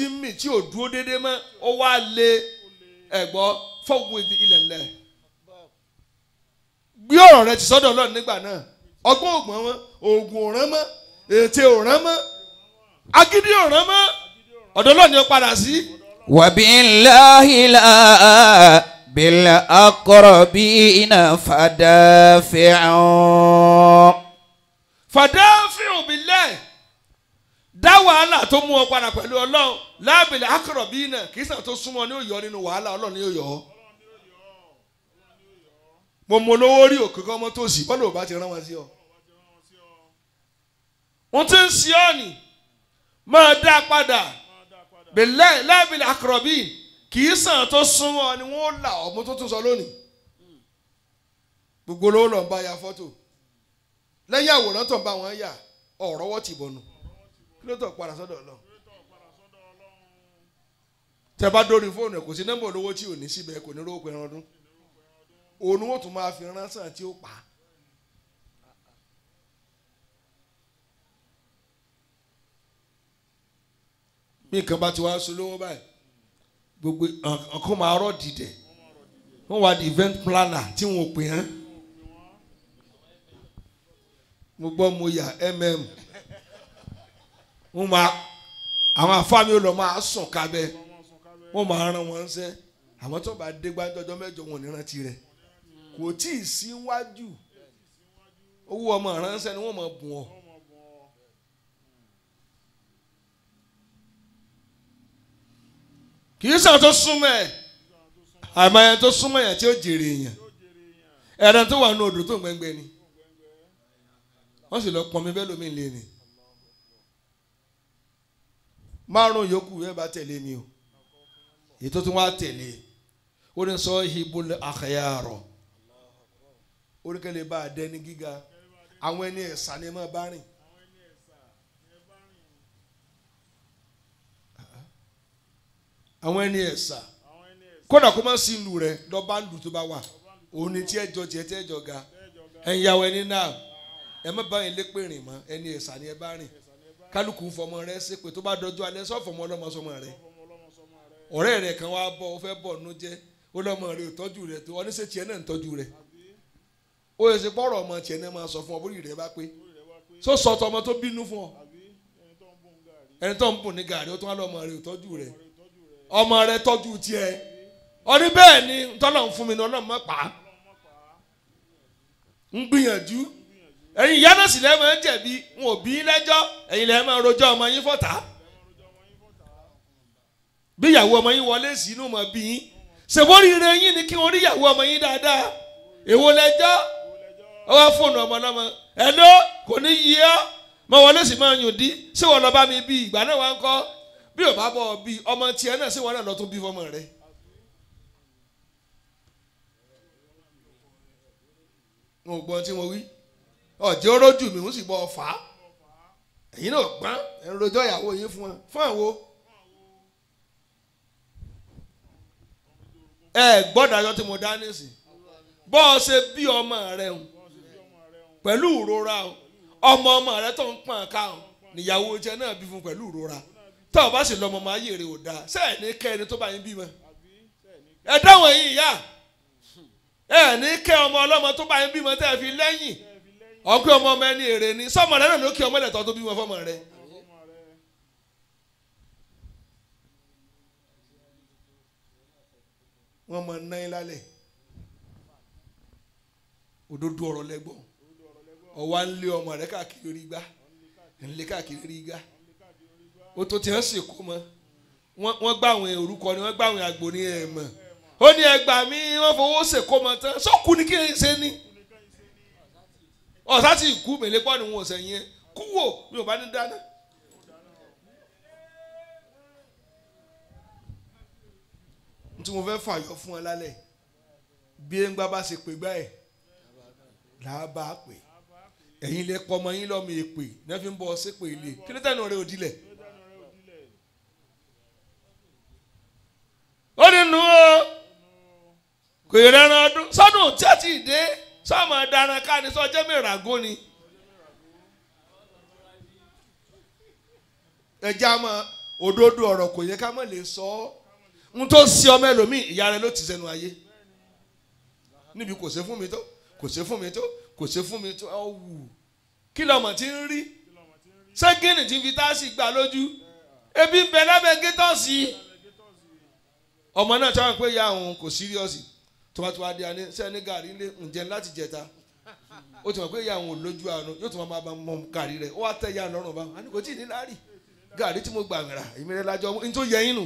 mí tí ò dúró déédéé mọ́ ó wá lé ẹ̀gbọ́n fọ́ọ̀gùn ilẹ̀ lẹ̀. gbé ọ̀rọ̀ rẹ ti sọ́dọ̀ Ọlọ́run nígbà náà ọgbọ́n ògbọ́n wọn oògùn òrán mọ́ ètè òrán mọ́ agídí òrán mọ́ ọ̀dọ̀ Ọlọ́run ni ó padà sí. وبالله لا بالأقربين فدافع. فدافع بالله dá wàhálà tó mú ọ padà pẹ̀lú Ọlọ́run lábìlẹ̀ akọ̀rọ̀bí náà kì í sàn tó súnmọ́ ní òyọ́ nínú wàhálà Ọlọ́run ní òyọ́. mo mọ olówó rí òkè kọ́ mọ́ tó sì bọ́lá ò bá ti rán wọn sí ọ. wọ́n ti ń sí ọ nì máa dá padà bẹ̀lẹ́ lábìlẹ̀ akọ̀rọ̀bí kì í sàn tó súnmọ́ ni wọ́n là ọmọ tó tún sọ lónìí. gbogbo olówó lọ ń bá ya fọ́tò lẹ́yìn àwòrán tó ń bá wọn yà ọ̀rọ̀ wọ́n ti bọ̀nù kí ló tọ̀ padà sọ́dọ̀ Ọlọ́run. tẹ bá dórí fóònù ẹ̀ kò sí nọ́mbà olówó tí ò ní síbẹ̀ kò ní rówó pẹ̀rẹ̀ ọdún òun ó tún máa fi ránṣẹ́ tí ó pa á. bí nǹkan bá ti wá so lówó báyìí gbogbo ọkọ máa rọ dìde wọn wá di event planner tí wọn ò pè hàn mo gbọ́ mo yà wọn máa àwọn afáàmì ò lọ máa sùn kábẹ́ wọn máa rán wọn ṣẹ́ àwọn tó bá dé gbàdọjọ mẹ́jọ wọn ní rántí rẹ̀ kò tí ì síwájú owó ọmọ ránṣẹ́ ni wọ́n máa bùn ọ́. kì í sàn tó súnmọ́ ẹ̀ àmọ́ ẹ̀ tó súnmọ́ yẹn tí ó jèrè èèyàn ẹ̀rọ tó wà ní odò tó ń gbẹ́ngbẹ́ ni wọ́n sì lọ pọnmi bẹ́ẹ̀ lómi lé ni márùn yòókù ẹ bá tẹ̀lé mi o èyí tó tún wá tẹ̀lé ó ní sọ hibul akhyaro oríkèlè bá a dẹni gíga àwọn ẹni ẹ̀sà ni ẹ máa bá rìn. àwọn ẹni ẹ̀sà kódà kó má sí ìlú rẹ lọ bá lù tó bá wà òun ni tí ẹ jọ tiẹ̀ tí ẹ jọ ga ẹ̀yàwó ẹni náà ẹ má bá yẹn lépè rìn mọ́ ẹni ẹ̀sà ni ẹ bá rìn kálukú fọmọ rẹ ṣépè tó bá dọjú alẹ́ sọ́fọmọ ọlọ́mọ sọmọ rẹ ọ̀rẹ́ rẹ kan wá bọ̀ ó fẹ́ bọ̀ nú jẹ́ ó lọ́mọ rẹ ò tọ́jú rẹ tó oníṣẹ́ tiẹ̀ náà ń tọ́jú rẹ ó yẹ ṣe pọ́rọ̀ ọmọ tiẹ̀ náà máa sọ fún ọ bórí rẹ bá pé sọ sọ tọmọ tó bínú fún ọ ẹni tó ń bùn ní gàrí ó tún wá lọ́mọ rẹ ò tọ́jú rẹ ọmọ rẹ tọ́jú tiẹ̀ ọdún bẹ́ẹ̀ ni tọ́lọ̀ ń fún mi ní ọlọ́run má pa á ń gbìyànjú ẹ̀yin ìyá náà sì lẹ́ẹ̀ máa ń jẹ̀bi wọn ò bí lẹ́jọ́ ẹ̀yin lẹ́ẹ̀ máa rojọ́ ọmọ yín fọ̀tá bí ìyàwó ọmọ yín wọlé sí inú mọ̀ bí yín ṣèbórí ire yín ni kí wọ́n rí ìyàwó ọmọ yín dáadáa èwo lẹ́jọ́ ọwọ́ fóònù ọmọ lọ́mọ ẹ̀ló kò ní yí ọ́ mọ wọlé sí máa yùn dí ṣé wọ́n lọ bá mi bí ìgbà náà wá ń kọ́ bí ò bá bọ̀ bí ọmọ tiẹ̀ náà ṣé wọ́n náà lọ tún bí fọmọ rẹ̀. n ò gbọ́n tí mo wí ọ̀jẹ̀ orójú mi ń sì bọ́ ọ fà á ẹ̀yin náà gbọ́n ẹ̀ ń rojọ́ ìyàwó yín fún àwo. ẹ gbọ́dọ̀ àjọ tí mo dá nísìn bọ́ ọ ṣe bí ọmọ rẹ o pẹ̀lú ìrora o ọmọ rẹ tó ń pọ̀n ká o níyàwó jẹ náà bí fún pẹ̀lú ìrora tó o bá sì lọ́mọ máa yèrè ò dáa sẹ́ẹ̀ ní kẹ́ ẹni tó bá yín bímọ ẹ dáwọn yìí ìyá ẹ ní kẹ́ ọmọ ọlọ́mọ tó bá yín bímọ tẹ́ ẹ fi lẹ́yìn ọ̀pẹ́ ọmọ ẹni èrè ni sọ́mọ rẹ náà ló kí ọmọ ẹ̀lẹ́tọ̀ tó bímọ fọ́mọ rẹ. wọ́n mọ náírà lálẹ́ òdodo ọ̀rọ̀ lẹ́gbọ̀n ọ̀wá ń lé ọmọ rẹ káàkiri orí igbá ń lé káàkiri orí igbá ó tó ti hàn sí kó mọ́ wọ́n gbà àwọn orúkọ ni wọ́n gbà àwọn àgbò ní ẹ̀mọ́ ó ní ẹgbà mi wọ́n fowó ṣèkó mọ́ tán sọ́kù ni kí n ṣe ní ọ̀sá ti kú mẹ́lẹ́ pọ́ ni wọn ò sẹ́yìn kú wò mi ò bá ní dáná. tí mo fẹ́ fàyọ fún ọ lálẹ́ bí ẹ̀ ń gbá bá ṣe pè gbá ẹ̀ làá bá a pè ẹ̀yin lè pọ̀ ọmọ yín lọ́mọ èpè náà fi ń bọ́ ọ sí pè ilé kí ló tẹ̀nu rẹ òdìlẹ̀. ó ní nu o kò yẹ rẹran ọdún sọdún tí a ti dé sọmọ daran ká ní sọjọ́ mìíràn ni. ẹja mọ òdodo ọ̀rọ̀ kò yẹ ká mọ̀ lè sọ ọ́ n tó sí ọmọ ẹlòmíì ìyá rẹ ló ti sẹ́nu ayé níbi kò ṣe fún mi tó kò ṣe fún mi tó kò ṣe fún mi tó ọ wù kí lọmọ tí ń rí ṣé gíní tí ń fi táàsì gbà lójú ebi ń bẹ lábẹ́ gétọ́ọ̀sì ọmọ náà tí wọ́n pè ya òun kò síríọ́sì tó bá tó wá di àní sẹ́ni gàrí lé ǹjẹ́ láti jẹta ó ti mọ̀ pé ya òun ò lójú àánú yóò tún máa bá mọ gàrí rẹ̀ ó wá tẹ̀ ya lọ́rùn bá wọn kò tí ì ní láàrí gàrí tí mo gbà mìíràn èmi rẹ̀ lájọ ní tó yẹ yín nù.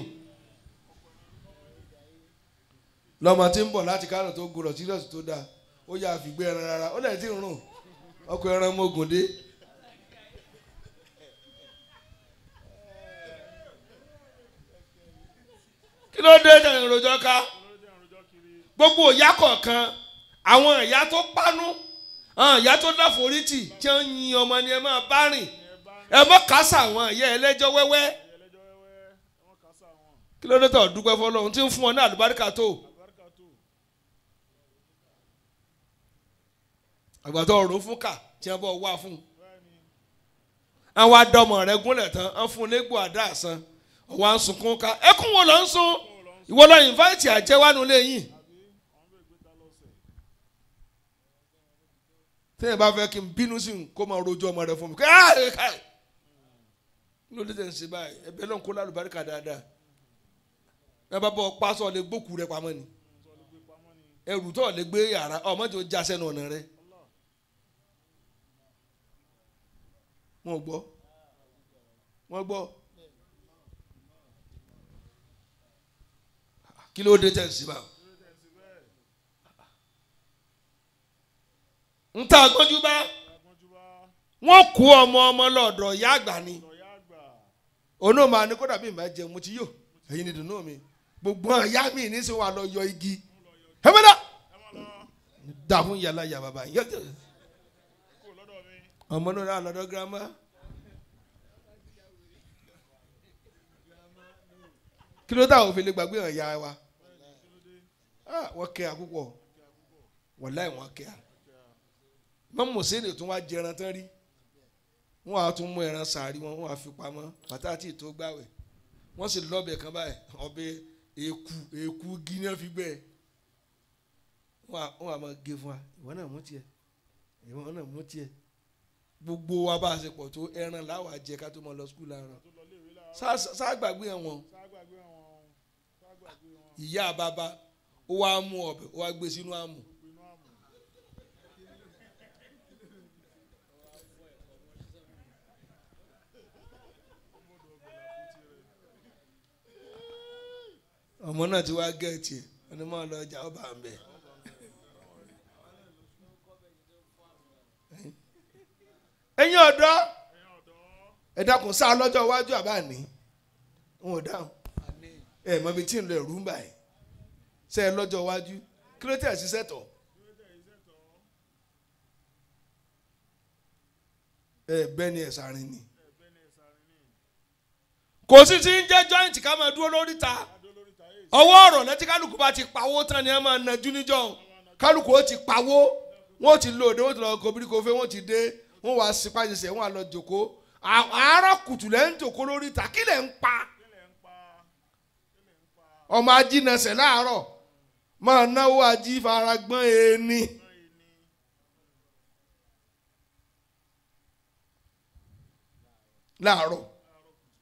lọ́mọ tí ń bọ̀ láti Kánò tó gbọ́dọ̀ serious tó dáa ó yà fìgbé ẹran rárá ó lẹ̀ tí ń rùn ọkọ̀ ẹran mọ́gùn dé. kí ló dé tẹ̀yìn rojọ́ ká gbogbo ìyá kọ̀ọ̀kan àwọn ìyá tó pánú àwọn ìyá tó dáforítì tí wọ́n yin ọmọ ni ẹ máa bá rìn ẹ mọ́ kásá àwọn ìyá ẹlẹ́jọ́ wẹ́wẹ́ kí ló dé tó dúpẹ́ fọlọ́run tí ń fún ọ ní àlùbáríkà tó àgbàdo ọ̀rọ̀ fún kà tí wọ́n bọ̀ wá fún àwọn adọ́mọ rẹ̀ gúnlẹ̀ tán wọ́n fún légbò àdá àsán ọ̀wá ń sunkún ká ẹkún wo ló ń sun ìwọ lọ invite àjẹwánu lẹ́yìn. tẹ́yìn bá fẹ́ kí n bínú sí n kó máa rojú ọmọ rẹ fún mi káì ló dé tẹ̀ ń ṣe báyìí ẹbẹ̀ náà kó lálùbáríkà dáadáa ẹ bá bọ́ pásọ̀ lè gbókù rẹ pamọ́ ni ẹrù tó lè gbé yàrá ọmọ tó já sẹ́nu ọ̀nà rẹ wọ́n gbọ́ kí ló dé tẹ̀ ń ṣe báyìí. ń ta àgbọ́njú bá wọ́n kó ọmọ lọ́dọ̀ ìyá àgbà ni òun máa ní kódà bí ìmọ̀ jẹun mo ti yó ẹ̀yin ni dùnú mi gbogbo ìyá mi ní sọ wà lọ yọ igi ẹ̀mẹ́dá dà fún yàrá yà bàbá yẹ ọmọ náà lọ́dọ̀ girama kí ló dáhùn òfin lè gbàgbé ìyá wa wọ́n kẹ́ àkúpọ̀ wàláì wọ́n kẹ́ à mọ́mọ́ sẹ́ni tún wá jẹran tán rí wọ́n á tún mú ẹran sàárì wọ́n á fi pamọ́ pàtàkì tó gbàwẹ̀ wọ́n sì lọ́bẹ̀ kan báyìí ọbẹ̀ èkú gíní fi gbẹ́ wọ́n á máa gé fún wa ìwọ náà mú tiẹ̀ gbogbo wa bá a ṣe pọ̀ tó ẹran láwàá jẹ ká tó máa lọ skul láàárọ̀ sáàgbàgbé wọn ìyá bàbá ó wá mú ọbẹ̀ ó wá gbé sínú àmù. ọmọ náà ti wá gẹ̀ẹ́tì ẹni máa lọ ọjà ọba àmbẹ̀. ẹ̀yin ọ̀dọ́ ẹ dákun sáà lọ́jọ́ iwájú àbá ní wọn ò dáhùn ẹ mọ ibi tí ń lọ ẹ̀rú ń bà ẹ́ ṣe é lọ́jọ́ iwájú kí ló tẹ̀ sí sẹ́tọ̀ ẹ bẹ́ẹ̀ ni ẹ̀ sàárín ni kò sí ti ń jẹ́ joint ká máa dúró lórí ta ọwọ́ ọ̀rọ̀ lẹ́tí kálukú bá ti pawó tán ni ẹ máa nàjú níjọ́ kálukú ó ti pawó wọ́n ti lò dé wọ́n ti lọ kobirikofe wọ́n ti dé wọ́n wá sípàjẹsẹ̀ wọ́n á lọ jòkó àárọ̀ kùtù lẹ́ ń jòkó lórí ìta kí lẹ́ ń pa ọmọ ajínasẹ̀ láàárọ̀ máa náwó ají faragbọ́n ẹni. láàárọ̀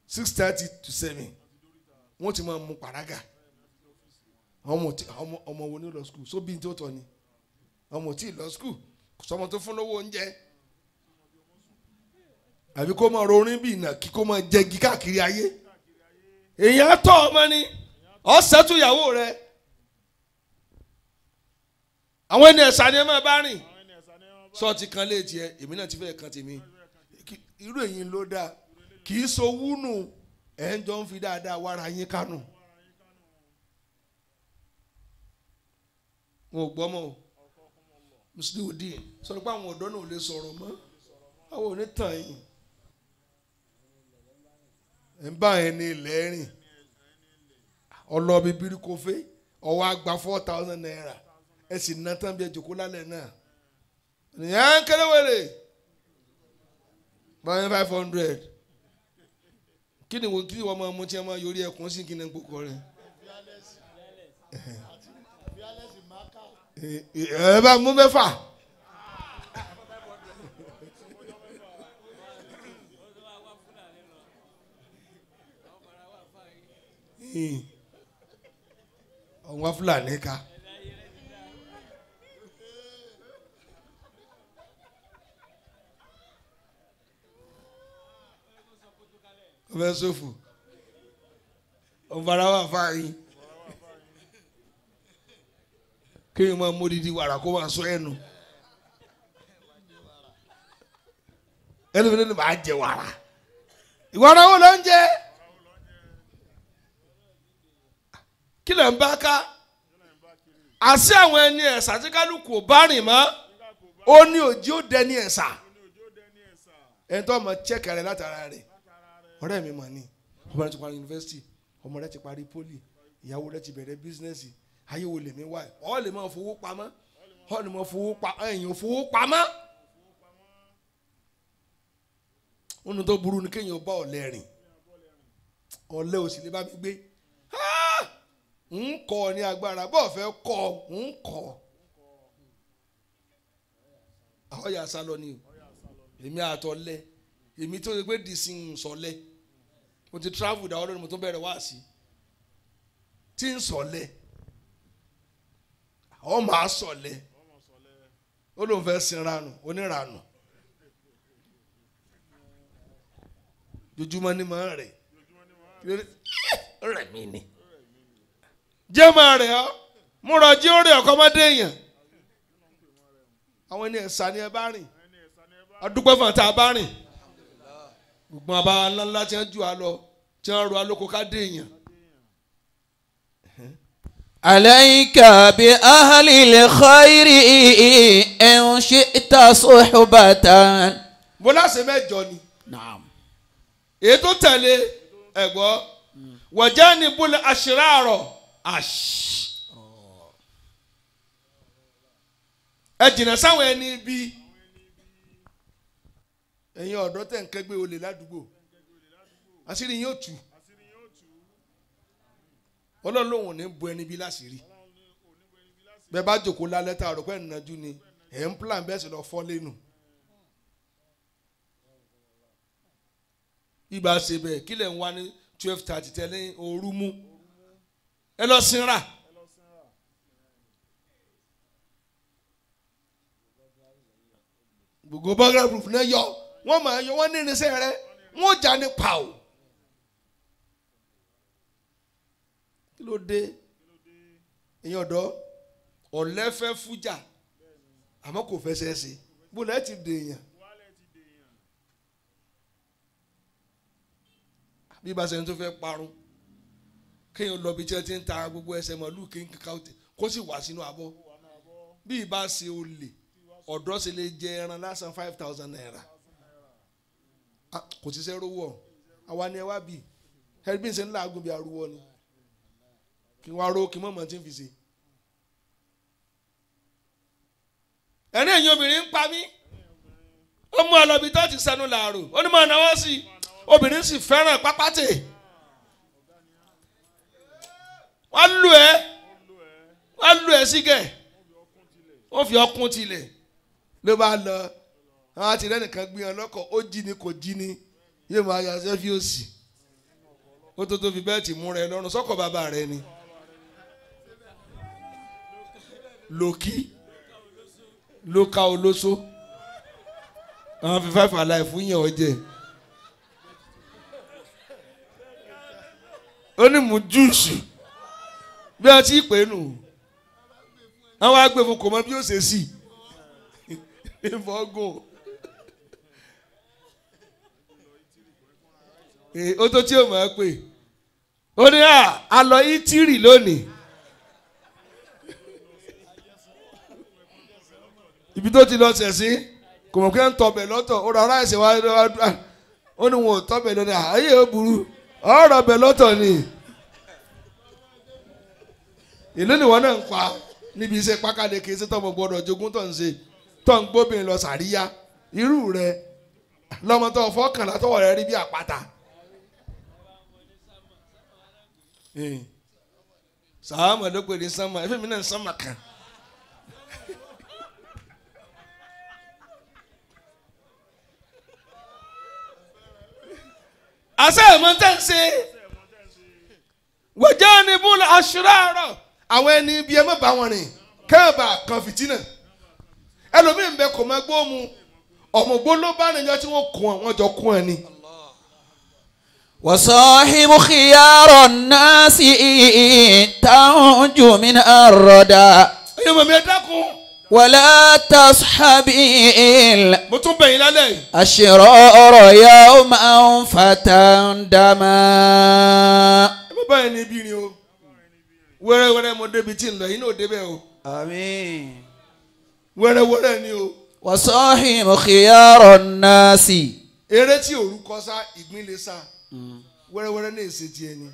6:30 to 7 wọ́n ti máa mú pàrágà ọmọ wo ni lọ skul sóbì tí ó tọ́ ni ọmọ tí ì lọ skul sọmọ tó fún lówó oúnjẹ àbí kó máa rorin bí ìnà kí kó máa jẹgi káàkiri ayé èèyàn tọ́ ọmọ ni ọ̀sẹ̀ tó ìyàwó rẹ àwọn ẹni ẹ̀sà ni ẹ máa bá rìn sọ́ọ̀tì kan lè tiẹ̀ èmi náà ti fẹ́ kan tèmi irú èyí ló dáa kì í so wúnù ẹ̀ ń jọ ń fi dáadáa wára yín kánú. wọn ò gbọ́ mọ́ o mùsùlùmí òdì sọ̀rọ̀ pé àwọn ọ̀dọ́ náà ò lè sọ̀rọ̀ mọ́ àwọn ò ní tàn yín ẹ̀ ń bá ẹni ilẹ̀ rìn ọlọ́ọ̀bí birikofe ọwọ́ àgbà 4,000 naira ẹ sì ná tán bí ẹ jòkó lálẹ́ náà ìyẹn ń kéré wẹ̀rẹ̀ báyìí 500 kí ni wọ́n máa mú tí wọ́n máa yorí ẹkùn sí kí ni gbogbo rẹ̀ ẹ bá mú mẹ́fà ọ̀wọ́n Fúlàní ká fẹ́ sófò ọ̀nfàrà wà fáyín kéèyàn máa módìdí wàrà kó máa sọ ẹnu ẹnu mi ní máa jẹ wàrà ìwàrà wo ló ń jẹ kí lè ń bá ká àṣẹ àwọn ẹni ẹ̀sà tí kálukú ò bá rìn mọ́ ó ní òjì ó dẹni ẹ̀sà ẹni tó ọmọ chẹ́kẹ̀ rẹ̀ látara rẹ̀ ọ̀rẹ́ mi mọ̀ ni ọmọ rẹ̀ ti parí yunifásitì ọmọ rẹ̀ ti parí pólì ìyàwó rẹ̀ ti bẹ̀rẹ̀ bísínẹ́sì ayé wo lèmi wá ọ̀ lè máa fowó pamọ́ ọ̀ lè máa fowó pamọ́ ẹ̀yìn fowó pamọ́ ohun tó burú ni kéèyàn bá ọ̀lẹ rìn ọ̀lẹ ò sì lè bá mi gbé ń kọ́ ní agbára bọ́ọ̀ fẹ́ kọ́ ń kọ́ àwọn yà sá lọ ni o èmi àtọ̀lẹ èmi tó ṣe pé dìísí ń sọ̀lẹ mo ti travel dáwọ́ lónìí mo tún bẹ̀rẹ̀ wá sí tí ń sọ̀lẹ àwọn máa sọ̀lẹ ó lóun fẹ́ sin ranù oníranù jojúmọ́ ni màá rẹ̀ rẹ̀ mí ni jẹ́ máa rẹ̀ ọ́ múra jí ó rẹ̀ ọ̀kọ́ má dé èèyàn àwọn ẹni ẹ̀sà ni ẹ bá rìn adúpẹ́ fún àti àbá rìn gbogbo àbá ńláńlá tí wọ́n jù á lọ tí wọ́n ru alóko ká dé èèyàn. alayka bi ahlil khayri in shi'ta suhbatan. mo láṣẹ mẹ́jọ ni. naam. èyí tó tẹ̀lé ẹ̀gbọ́ wajanibul ashraro ẹ jìnnà sáwọn ẹni bí ẹ̀yin ọ̀dọ́ tẹ̀ ń kẹ́gbẹ́ olè ládùúgbò àṣírí yín ó tú ọlọ́run lòun ò ní bu ẹni bí láṣìírí bẹ́ẹ̀ bá jòkó lálẹ́ tá a rò pé ìnájú ni ẹ̀ ń plan bẹ́ẹ̀ sì lọ fọ́ lẹ́nu ibà ṣe bẹ́ẹ̀ kí lẹ̀ ń wá ní 12:30 tẹ́lẹ̀ ooru mú ẹ lọ sinra. gbogbo bọ́gà proof náà yọ wọ́n máa yọ wọ́n ní irinṣẹ́ rẹ wọ́n jà ní pàù. kí ló dé èèyàn ọ̀dọ́ ọ̀lẹ́ fẹ́ fújà àmọ́ kò fẹ́ ṣẹ́ṣe bó lẹ́ẹ̀ ti dè èèyàn. bí ibà sẹ́ni tó fẹ́ parun kéèyàn lọ bí tí wọ́n ti ń ta gbogbo ẹsẹ̀ màálù kéèyàn kó sì wá sínú abọ́ bí ibà ṣe olè ọ̀dọ́ sì lè jẹ ẹran lásán 5,000 naira kò sí sẹ́rọ wọ̀ àwa ni ẹ wá bì ẹ̀rí bí n ṣe ń láàgùn bí arúgbó ni kí wọ́n aró kí mọ̀mọ́ tí ń fi ṣe. ẹ̀rín ẹ̀yin obìnrin ń pa mí ó mú ọlọ́bí tó ti sẹnu làárò ó ní mọ̀ náwó sí i obìnrin sì fẹ́ràn pápátì wọ́n lù ẹ́ sígẹ̀ wọ́n fi ọkùn tilẹ̀ ló bá lọ àwọn àti lẹ́nìkan gbé wọn lọ́kọ̀ ó jí ni kò jí ni yóò máa yà sẹ́fì òsì ó tó fi bẹ́ẹ̀tì mú rẹ lọ́rùn sọ́kọ̀ bàbá rẹ ni lòkì ló ká olóso àwọn fi 5 alive fún yẹn ọjẹ ó ní mú júùsì bí wọ́n ti pè é nù àwọn agbè fún kò mọ bí ó ṣe sí ìfọgùn ó tó tí ó mọ̀ ẹ́ pé ó ní a lọ ìtìrì lónìí ibi tó ti lọ sẹ̀ sí kò mọ̀ pé ń tọbẹ̀ lọ́tọ̀ ó rà ráìsì wá ó ní wọn ò tọbẹ̀ lọ́tọ̀ ayé ó burú ọ̀rọ̀ bẹ̀ lọ́tọ̀ ni ìlú nìwọ náà ń pa níbi iṣẹ́ pákáleke ṣé tọmọ gbọ́dọ̀ jogún tó ń ṣe tó ń gbóbìnrin lọ sàríyá irú rẹ lọmọ tó fọkànlá tọwọ́ rẹ rí bí àpáta sàámù ló pè ní sánmà ẹfẹ mi náà ń sánmà kan àṣẹ ìmọ̀ tẹ́ ń ṣe wọ́jà ní bùlọ aṣọ́rọ̀ àwọn ẹni bí ẹ má bá wọn rìn kẹ́ẹ̀bà kan fìtínà ẹlòmíín bẹ kò máa gbó mu ọ̀mọ̀gbó ló bá nìyẹn tí wọ́n kún wọn jọ kún ẹ ni وصاحب خيار الناس تنجو من الردى ẹ̀yin mọ̀ mi ẹ dákun. ولا تصحب mo tún bẹ̀yìn lálẹ́ yìí. الأشرار يوما فتندما. ẹ bá báyìí ní ibi ni o. wẹ́rẹ́wẹ́rẹ́ mo débi tí ń lọ yìí náà débẹ̀ o. آمين. wẹ́rẹ́wẹ́rẹ́ ni o. وصاحب خيار الناس. eré tí òru kọ sá ìgbín lè sá. wẹ́rẹ́wẹ́rẹ́ ní èsì tiẹ̀ ni.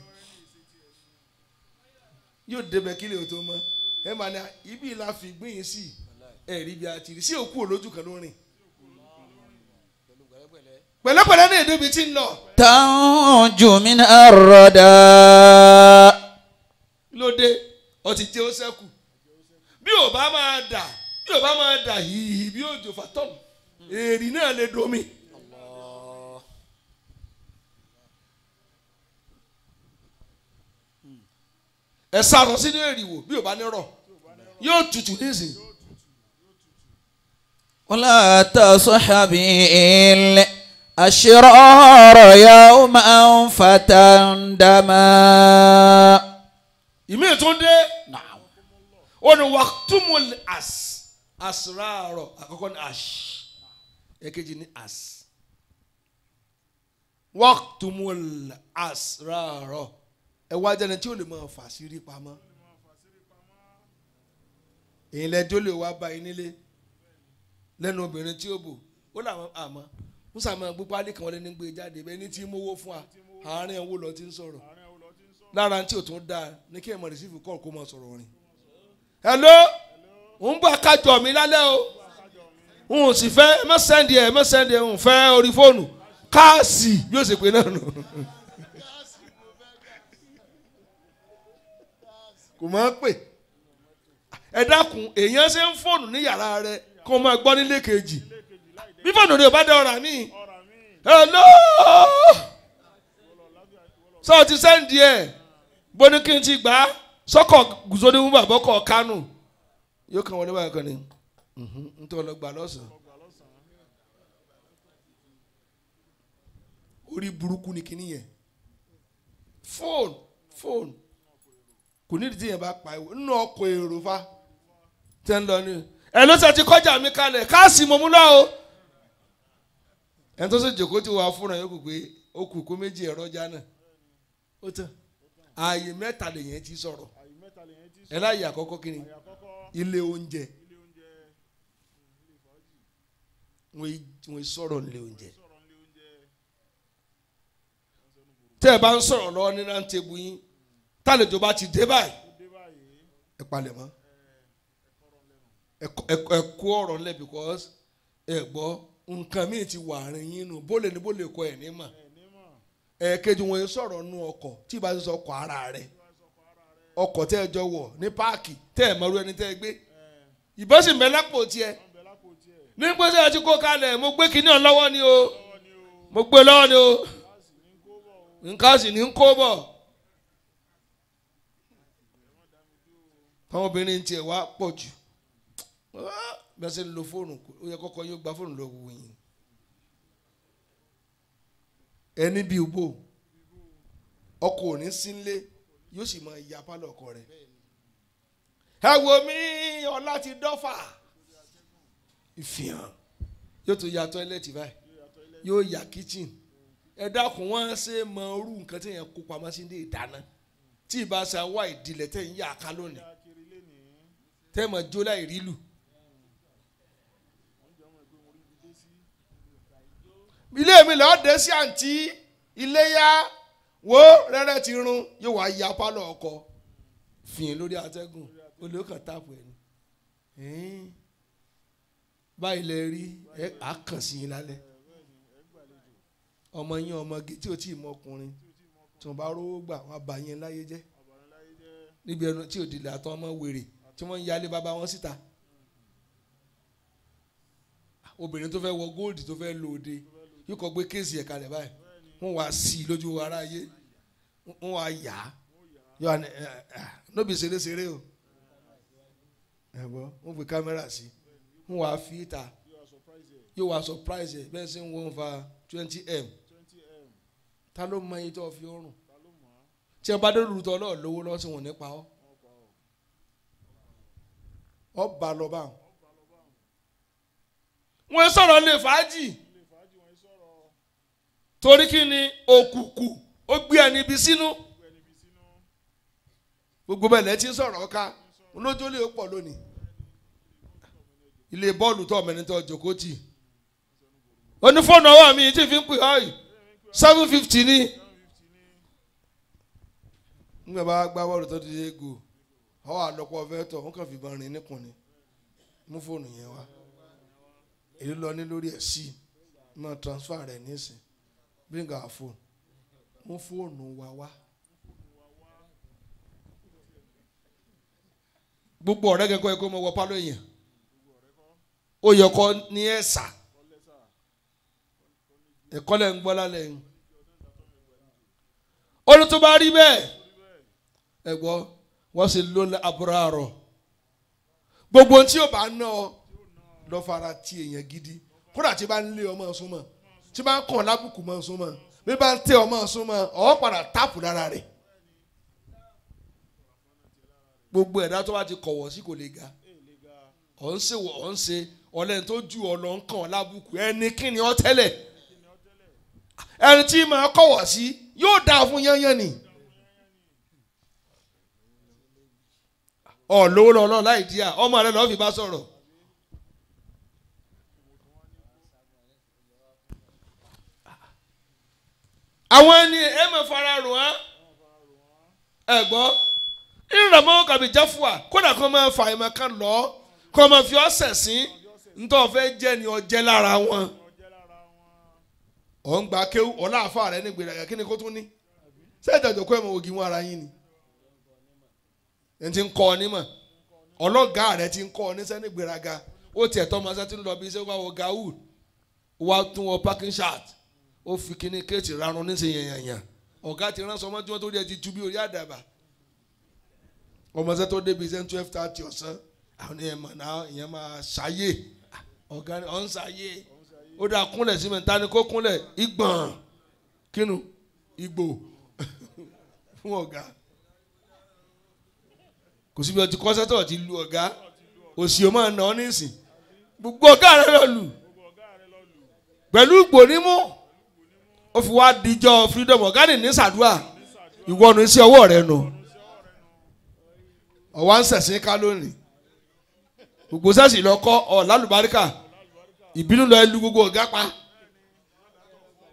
yóò débẹ̀ kí lè o tó mọ́. ẹ máa ní ibi ìlà fi ìgbín yìí sí. ẹ rí bí a ti rí sí òkú olójú kan ló rìn. pẹ̀lẹ́pẹ̀lẹ́ ní èdè bíi tí ń lọ. تنجو من الردى. lóde ọtí jẹ́ ó sẹ́kù. bí ò bá máa dà hìhì bí òjò fatọ́n èrì náà lè domi. ẹ sàrọ̀ sínú èrì wò bí ò bá ní rọ̀ yóò tutù nísìn. ولا تصحب الأشرار يوما فتندما. ìmí tún dé. ó ní wàtúmùl asrarọ̀ àkọ́kọ́ ní ash èkejì ní as. wàtúmùl asrarọ̀ ẹ wá jẹ́ni tí ó lè máa fà sírí pamọ́. èyí lẹ́jọ́ lè wá bá yín nílé lẹ́nu obìnrin tí ó bò ó làwọn àmọ́ musa máa gbé pálí kan wọlé ní gbé jáde bẹ́ẹ̀ ní tí ń mówó fún wa àárín owó lọ ti ń sọ̀rọ̀ lára tí ò tún dáa ní kí ẹ mọ̀ rìsífù kọ́ kó máa sọ̀rọ̀ rìn. hello ń bọ̀ kájọ mi lálẹ́ o n sì fẹ́ mẹ́sẹ̀ndì ẹ̀ ń fẹ́ orí fóònù káàsì bí ó sì pé náà nù. kò máa pè ẹ dákun èèyàn ṣe ń fóònù ní yàrá rẹ kó máa gbọ́ nílé kejì bí fóònù rẹ ò bá dé ọ̀rà míì hello sọ ti sẹ́ndì ẹ̀ bóni kí n ti gbà á sọ́kọ̀ gùsọ́dé mú bàbá ọkọ̀ kánò yóò kàn wọlé báyìí kan ní nítorí ọlọ́gbà lọ́sàn-án orí burúkú ni kíní yẹn fóònù kò ní ìdí yẹn bá pa ìwé nínú ọkọ̀ èrò fa tẹ́ ń lọ ní ẹ ló ṣe ti kọjá mi kalẹ̀ káàsì mo mú lọ o ẹni tó ṣe jòkó tí wàá fúnra yóò kù pé ó kù kó méjì ẹ̀rọ já náà ó tán ààyè mẹ́ta lèyẹn ti sọ̀rọ̀ ẹ láàyè àkọ́kọ́ kí ni ilé oúnjẹ wọ́n sọ̀rọ̀ nílé oúnjẹ tẹ́ ẹ bá ń sọ̀rọ̀ lọ́wọ́ ní rántébù yín tálejò bá ti dé báyìí ẹ palẹ̀ mọ́ ẹ kó ọ̀rọ̀ ńlẹ̀ because ẹ gbọ́ nǹkan míì ti wà àárín yín nù bólè ní bólè kọ ẹ̀ ní mà ẹ̀ẹ́kejì wọn sọ̀rọ̀ nù ọkọ̀ tí ìbá ti sọ ọkọ̀ ara rẹ̀ ọkọ̀ tẹ́ ẹ jọ wọ̀ ní páàkì tẹ́ ẹ mọ̀rú ẹni tẹ́ ẹ gbé ìbọn sì ń bẹ lápò tiẹ̀ ní pẹ́sẹ́ ẹ ti kó kalẹ̀ mo gbé kinní ọ̀ lọ́wọ́ ni o mo gbé lọ́wọ́ ni o nǹkan sì ní ń kó bọ̀ àwọn obìnrin tiẹ̀ wá pọ̀ jù bẹ́ẹ̀ sẹ́ ń lo fóònù ó yẹ kọ́kọ́ yóò gba fóònù lọ́wọ́ yín ẹni bíi ugbó ọkọ òní sínlé yóò sì máa ya pálọ̀ ọkọ rẹ̀ ẹ wo mi ọlá ti dọ́fà ìfihàn yóò tún ya tọ́ílẹ̀tì báyìí yóò ya kitchen ẹ dákun wọn ṣe mọ orú nǹkan tí yẹn kó pamọ́ sí ní ìdáná tí ìbá ṣe wá ìdílé tẹ̀ ń yà ká lónìí tẹ́ mọ̀ jó láì rí lù. ilé mi lọ́ọ́ dé sí àǹtí iléyá wo rẹ́rẹ́ ti rún yóò wá ya pálọ̀ ọkọ fìyìn lórí atẹ́gùn olè kan táàpù ẹ̀ ní. báyìí lè rí ẹ àkàn sí yín lálẹ́ ọmọ yín ọmọge tí ò tí ì mọ ọkùnrin tí wọ́n bá rówó gbà wọ́n bá yín láyé jẹ́ níbi ẹnu tí ò dìlẹ̀ àtọ́ ọmọ wèrè tí wọ́n ń yálé bàbá wọn síta obìnrin tó fẹ́ wọ góòdì tó fẹ́ lò òde yóò kọ́ gbé kéèsì ẹ̀ kalẹ̀ báyìí wọ́n wá sí i lójú ara ayé wọ́n wá yà á yóò wá ní nóbi ṣeré o ẹ̀gbọ́n wọ́n fi kámẹ́rà sí wọ́n wá fi ìta yóò wá surprise ẹ̀ bẹ́ẹ̀ sì ń wọ́n fa 20M ta ló mọ iye tó fi ọrùn tí ẹ bá dé lùtọ́ náà lówó lọ́wọ́ sí wọn nípa ọ bá lọ bá wọn sọ̀rọ̀ lè fàájì torí kí ni òkùnkùn ó gbé ẹni ibi sínú gbogbo bẹ́ẹ̀ lẹ́tí sọ̀rọ̀ ká olójó lè pọ̀ lónìí ilé bọ́ọ̀lù tó ọmọ ẹni tó jókòó tì onífóònù ọwọ́ mi tí fi ń pè ọ́ 750 ní nígbà bá gbá bọ́ọ̀lù tó ti dé gò ọwọ́ àlọ́pọ̀ ọ̀fẹ́ tọ̀ wọ́n kàn fi ìbọn rìn níkùn ni mú fóònù yẹn wá èyí lọ ní lórí ẹ̀ sí máa transfer rẹ̀ nísìn bring our phone mú fóònù wa wá. gbogbo ọ̀rẹ́ kẹ́kọ̀ọ́ ẹ̀kọ́ mọ̀ wọ pálọ̀ èèyàn ó yẹ kọ́ ní ẹ̀sà ẹ̀kọ́ lẹ̀ ń gbọ́ lálẹ́ yìí olú tó bá rí bẹ́ẹ̀ ẹ̀ gbọ́ wọ́n sì ló ní abúrárọ̀ gbogbo tí ó bá ná ọ lọ fara ti èèyàn gidi kódà tí bá ń lé ọmọ súnmọ́ tí bá ń kàn lábùkù mọ́ súnmọ́ bí bá ń tẹ ọmọ súnmọ́ ọ̀ padà táàpù lára rẹ̀ gbogbo ẹ̀dá tó bá ti kọ̀wọ̀ sí kò lè ga ọ̀ ń ṣe ọ̀ ń ṣe ọ̀lẹ́ni tó ju ọ̀nà ń kàn lábùkù ẹni kí ni ọ tẹ́lẹ̀ ẹni tí máa kọ̀wọ̀ sí yóò dáa fún yányán ni ọ̀ lówó lọ́ọ́ láì díà ọmọ rẹ lọ́ọ́ fi bá sọ̀rọ̀ àwọn ẹni ẹ máa fara rò á ẹ gbọ́ ìrànmọ́ kàbí jáfùwà kódà kó máa fa ìmọ̀ kan lọ kó máa fi ọ̀sẹ̀ sí ntọ́ fẹ́ jẹ́ ni ọjẹ́ lára wọn ọ̀ ń gba kéwù ọ̀la àfa rẹ̀ ní gbèrè kí ni kó tún ní sẹ́ẹ̀dì àjọkọ́ ẹ̀ mọ̀ ògì wọn ara yín ni ẹ̀ ti ń kọ́ ọ nímọ̀ ọlọ́gàá rẹ̀ ti ń kọ́ ọ níṣẹ́ ní gbèrágà ó tiẹ̀ tọ́ ọmọ ṣẹ́ ti ń lọ bí iṣẹ́ wá wọ gàwù wá tún wọ parking shot ó fi kíní kéètì rárun níṣẹ́ yẹ̀yẹ̀yẹ̀ ọ̀gá ti rán sọmọ́ tí wọ́n tó rí ẹ ti tu bí orí àdàbà ọmọọṣẹ́ tó débi iṣẹ́ 12:30 ọ̀sán àwọn èèyàn mọ̀ náà ìyẹn máa ṣàyè ọ̀gá ni ọ̀ ń ṣàyè ó dáa kúnlẹ̀ sí mi ta ni kó kúnlẹ̀ ìgbọ̀n kínú ìgbò fún ọ̀gá kò síbi ọtí kọ́sẹ́tọ̀ ti lu ọ̀gá òsì ò máa nà ọ́ nísìn gbogbo ọ̀gá rẹ lọ lù pẹ̀lú ìgbò nímú ó fi wá dijọ́ freedom ọ̀gá ní sàdúà ìwọ́nu sí ọwọ́ rẹ nù ọ̀wá ń sẹ̀sìn ká lónìí gbogbo sẹ́sì lọ kọ́ ọ̀ lálùbáríkà ìbínú lọ ẹlú gbogbo ọ̀gá pa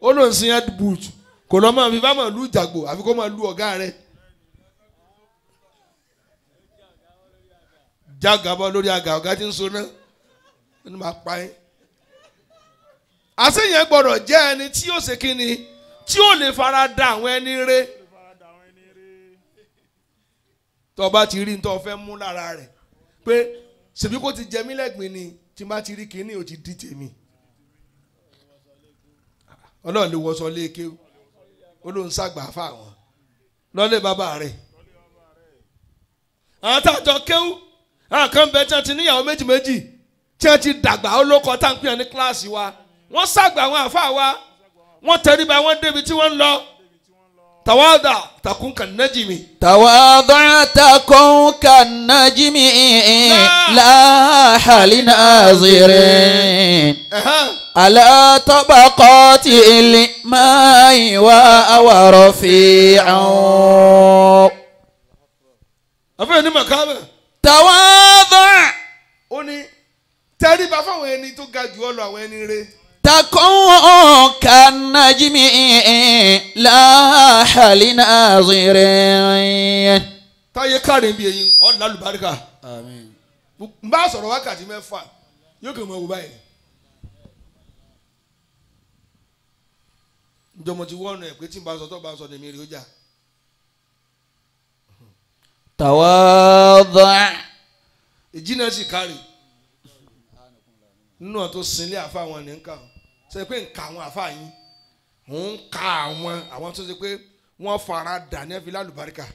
ó ló ń sin head boot kò lọ́ máa fi bá máa lu ìjàgbò àfi kó máa lu ọ̀gá rẹ̀ jágàbọ̀ lórí àgà ọ̀gá tí ń so náà ẹni máa pa ẹ́. àṣeyẹn gbọ́dọ̀ jẹ́ ẹni tí yóò ṣe kíni tí yóò lè fara da àwọn ẹni rẹ̀ tó bá ti rí nítorí fẹ́ mú lára rẹ̀ pé ṣèbí kò ti jẹ mí lẹ́gbìn ni tí má ti rí kíní ò ti di tèmi ọlọ́run lè wọṣọ léèké ó ló ń ṣàgbà fáwọn lọ́lé bàbá rẹ̀ àwọn tájọ kéwú àwọn kan bẹ tí wọ́n ti níyàwó méjì méjì tí wọ́n ti dàgbà ó ló kọ́ táǹpì ní kíláàsì wa wọ́n ṣàgbà àwọn àfa wa wọ́n tẹríba wọ́n débi tí wọ́n ń lọ tàwádà takùn kan nájìmí. tàwádà takùn kan nájìmí láhàlì nàzìrín. على طبقات الماء ورفيع أفهم مكانه تواضع ó ní tẹríba fáwọn ẹni tó ga jù ọ́ lọ àwọn ẹni rẹ̀ تكون كالنجم لاح لناظرين táyé káàrin bí eyín ọ̀ lálùbáríkà àmín n bá sọ̀rọ̀ wákàtí mẹ́fà yóò kàn mọ́ wò báyìí njọmọ ti wọ́n ẹ̀ pé tí n bá sọ tó bá sọ ní mi rí ó jà. تواضع ìjìnà sì kárì nínú ọ̀tún sinlé àfa àwọn ní nǹkan ṣe pé nǹka àwọn àfa yín ń ka àwọn tó ṣe pé wọ́n fara dà ní ẹ̀fí lálùbáríkà.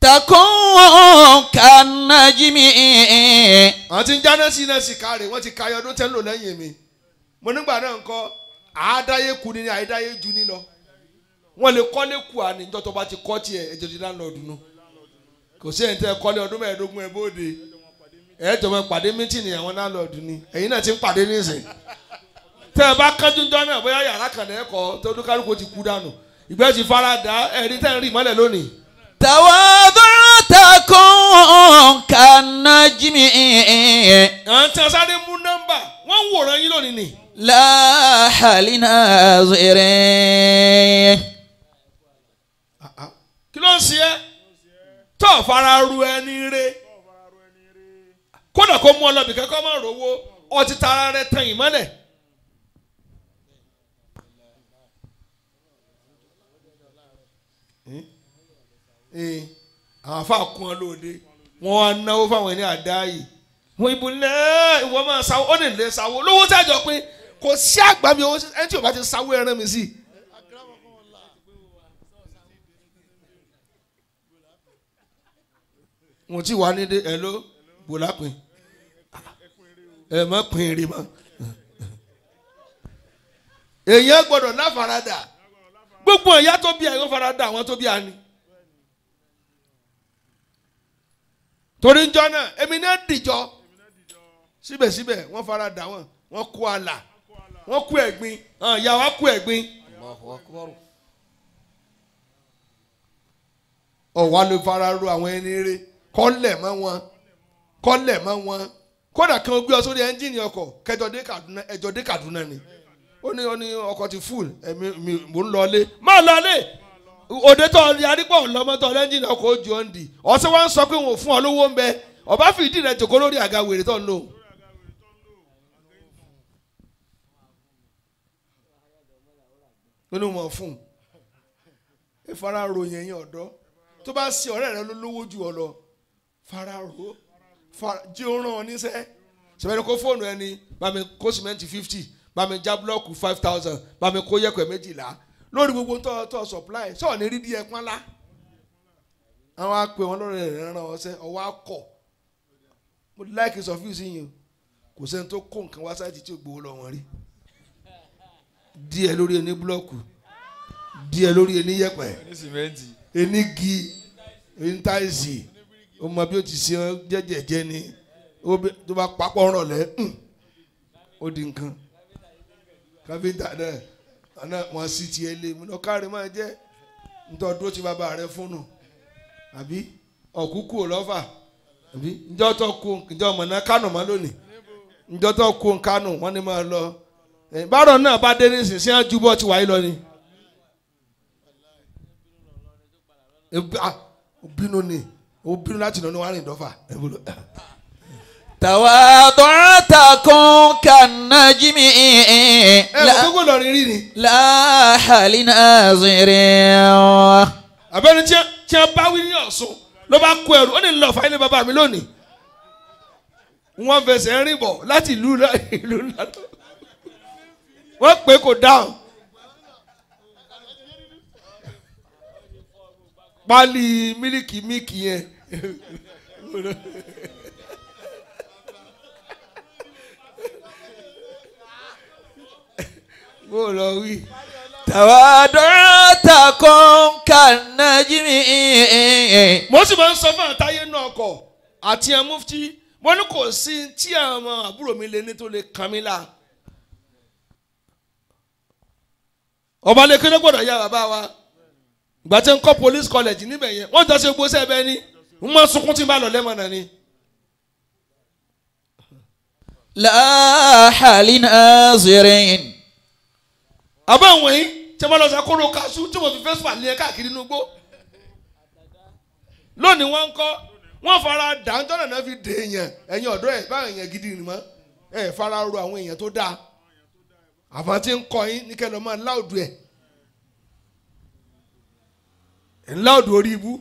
تكون كالنجم àwọn tí ń jáná sí iná sì kárì wọ́n ti ka ọdún tẹ́ ń lò lẹ́yìn mi mo nígbà náà ń kọ́ àádáyé kú ni àìdáyé ju ní lọ wọ́n lè kọ́lé kù àní níjọ́ tó bá ti kọ́ tiẹ̀ ẹjọ́ ti láńlọ́ọ̀dù nù kò sí ẹ̀yìn tẹ́ kọ́lé ọdún 15 ẹ̀ bóde ẹ̀ẹ́dọ̀ mọ́ pàdé mítìnì àwọn láńlọ́ọ̀dù ni ẹ̀yin náà ti ń pàdé nísìn tẹ́ ẹ bá kánjú jọ náà bóyá yàrá kan lẹ́kọ̀ọ́ tó dúkàlùkù ti kú dànù ìgbẹ́ ti fara dà ẹ̀rí tẹ́ ń rí mọ́lẹ̀ lónìí. tawada'takum kan-najmi. àwọn tí wọ́n sáré mú nọ́mbà wọ́n ń wòran yín lónìí ni. laha linazirin. kí ló ń ṣe ẹ́ tó fara ru ẹni rẹ kódà kó mú ọ lọ bìkan kó má rówó ọtí tara rẹ tàn yín mọ́lẹ̀. àwọn afa kún ọ lóde wọn á náwó fáwọn ẹni àdá yìí wọn ìbò lẹ ìwọ máa sáwó ó lè lè sáwó lówó sájọ pé kò sí àgbà mi owó ẹni tí o bá ti sáwó ẹran mi sí. wọn ti wà nídé ẹ ló bòlá pin ẹ má pin rí ma èèyàn gbọ́dọ̀ láfaradà gbogbo ẹ̀yà tó bí ẹ yóò farada àwọn tó bí a ní. torí ń jọ náà èmi náà dìjọ síbẹ̀síbẹ̀ wọ́n fara dà wọ́n kó àlà wọ́n kó ẹ̀gbin ìyá wa kó ẹ̀gbin. ọ̀wá ló fara ro àwọn ẹni eré kọ́lẹ̀ mọ́ wọn kódà kan gbé ọ sórí ẹ́ńjìnì ọkọ̀ kẹjọ dé Kaduna ni ó ní ọkọ̀ ti full ẹ̀mí mò ń lọlé má lọlé òde tó yarípọ̀ lọ́mọ́tò lẹ́ńjìnì ọkọ̀ ojú ọ̀ǹdì ọ̀sẹ̀ wọn sọ pé wọn ò fún ọ lówó ń bẹ ọba fìdí rẹ jòkó lórí àga wèrè tó ń lò. nínú wọn fún ẹ fara ro yẹn ọ̀dọ́ tó bá ṣe ọ̀rẹ́ rẹ lówó jù ọ lọ fara ro jí ó ràn ọ níṣẹ́ sẹ́wọ́n kó fóònù ẹni bá mi kó sìmẹ́ǹtì 50 bá mi já búlọ́ọ̀kù 5000 bá mi kó yẹ̀pẹ̀ 12 lórí gbogbo tó supply sọ̀rọ̀ ní rí díẹ̀ pọ́nlá àwọn apè wọn lórí rẹ̀ ràn ọ̀sẹ̀ ọwọ́ akọ̀ mo láìkì sọ́fíìsì yìí kò sẹ́ni tó kó nǹkan wá sáìtì tí ò gbowó lọ wọn rí díẹ̀ lórí ẹni búlọ́ọ̀kù díẹ̀ lórí ẹni yẹ̀pẹ̀ ẹni gi ẹni táìsì ó mọ bí ó ti ṣe jẹ́jẹ̀jẹ́ ni tó bá papọ̀ rànlẹ́ ó di nǹkan káfíńtà náà ana wọn sì tiẹ̀ lé mu náà kárí máa jẹ́ nítorí dúró ti bàbá rẹ fúnnu àbí ọ̀kúkú ọlọ́fà àbí njọ́ tó kú njọ́ mọ̀nà kánò má lónìí njọ́ tó kú kánò wọ́n ní máa lọ bárọ̀ náà bá dé ní sísìn àjùbọ̀ ti wáyé lọ ni obìnrin láti lọ ní wàá rìn dọ́fà. tawada'takum kan-najmi. gbogbo lọrin rí ni. laha linazirin. àbẹ́ni tí a bá wí ní Ọ̀ṣun ló bá kó ẹrù ó ní lọ fáìlì bàbá mi lónìí. wọ́n fẹsẹ̀ rìn bọ̀ láti ìlú ńlá wọ́n pè kò dáhùn. pálí mílìkì yẹn. mo lọ wí. tawada'takum kan-najmi. mo sì máa ń sọ fún àtàyè náà kọ àti ẹ mufti mo ní kò sí tí àwọn àbúrò mi lè ní tó lè kàn mí la. ọba lẹ́kẹ́lẹ́ gbọ́dọ̀ yá bàbá wa ìgbà tí ń kọ́ police college níbẹ̀ yẹn wọ́n jọ ṣe gbóṣẹ́ bẹ́ẹ̀ ni ń mọ sunkún tí ń bá lọ lẹ́mọ̀nà ni. laha linazirin. àbá àwọn yìí tí wọ́n lọ sọ kóró kaṣú tí mo fi fẹ́ sùpà lé káàkiri inú igbó. lónìí wọ́n ń kọ́ wọ́n fara dáńtọ́ náà fi dè èèyàn ẹ̀yin ọ̀dọ́ ẹ̀ báwọn èèyàn gidi ni mọ́ ẹ̀ fara ro àwọn èèyàn tó dáa àfọ̀n tí ń kọ́ yín ní kẹ́lọ́ máa láòdù ẹ̀ láòdù orí ibú.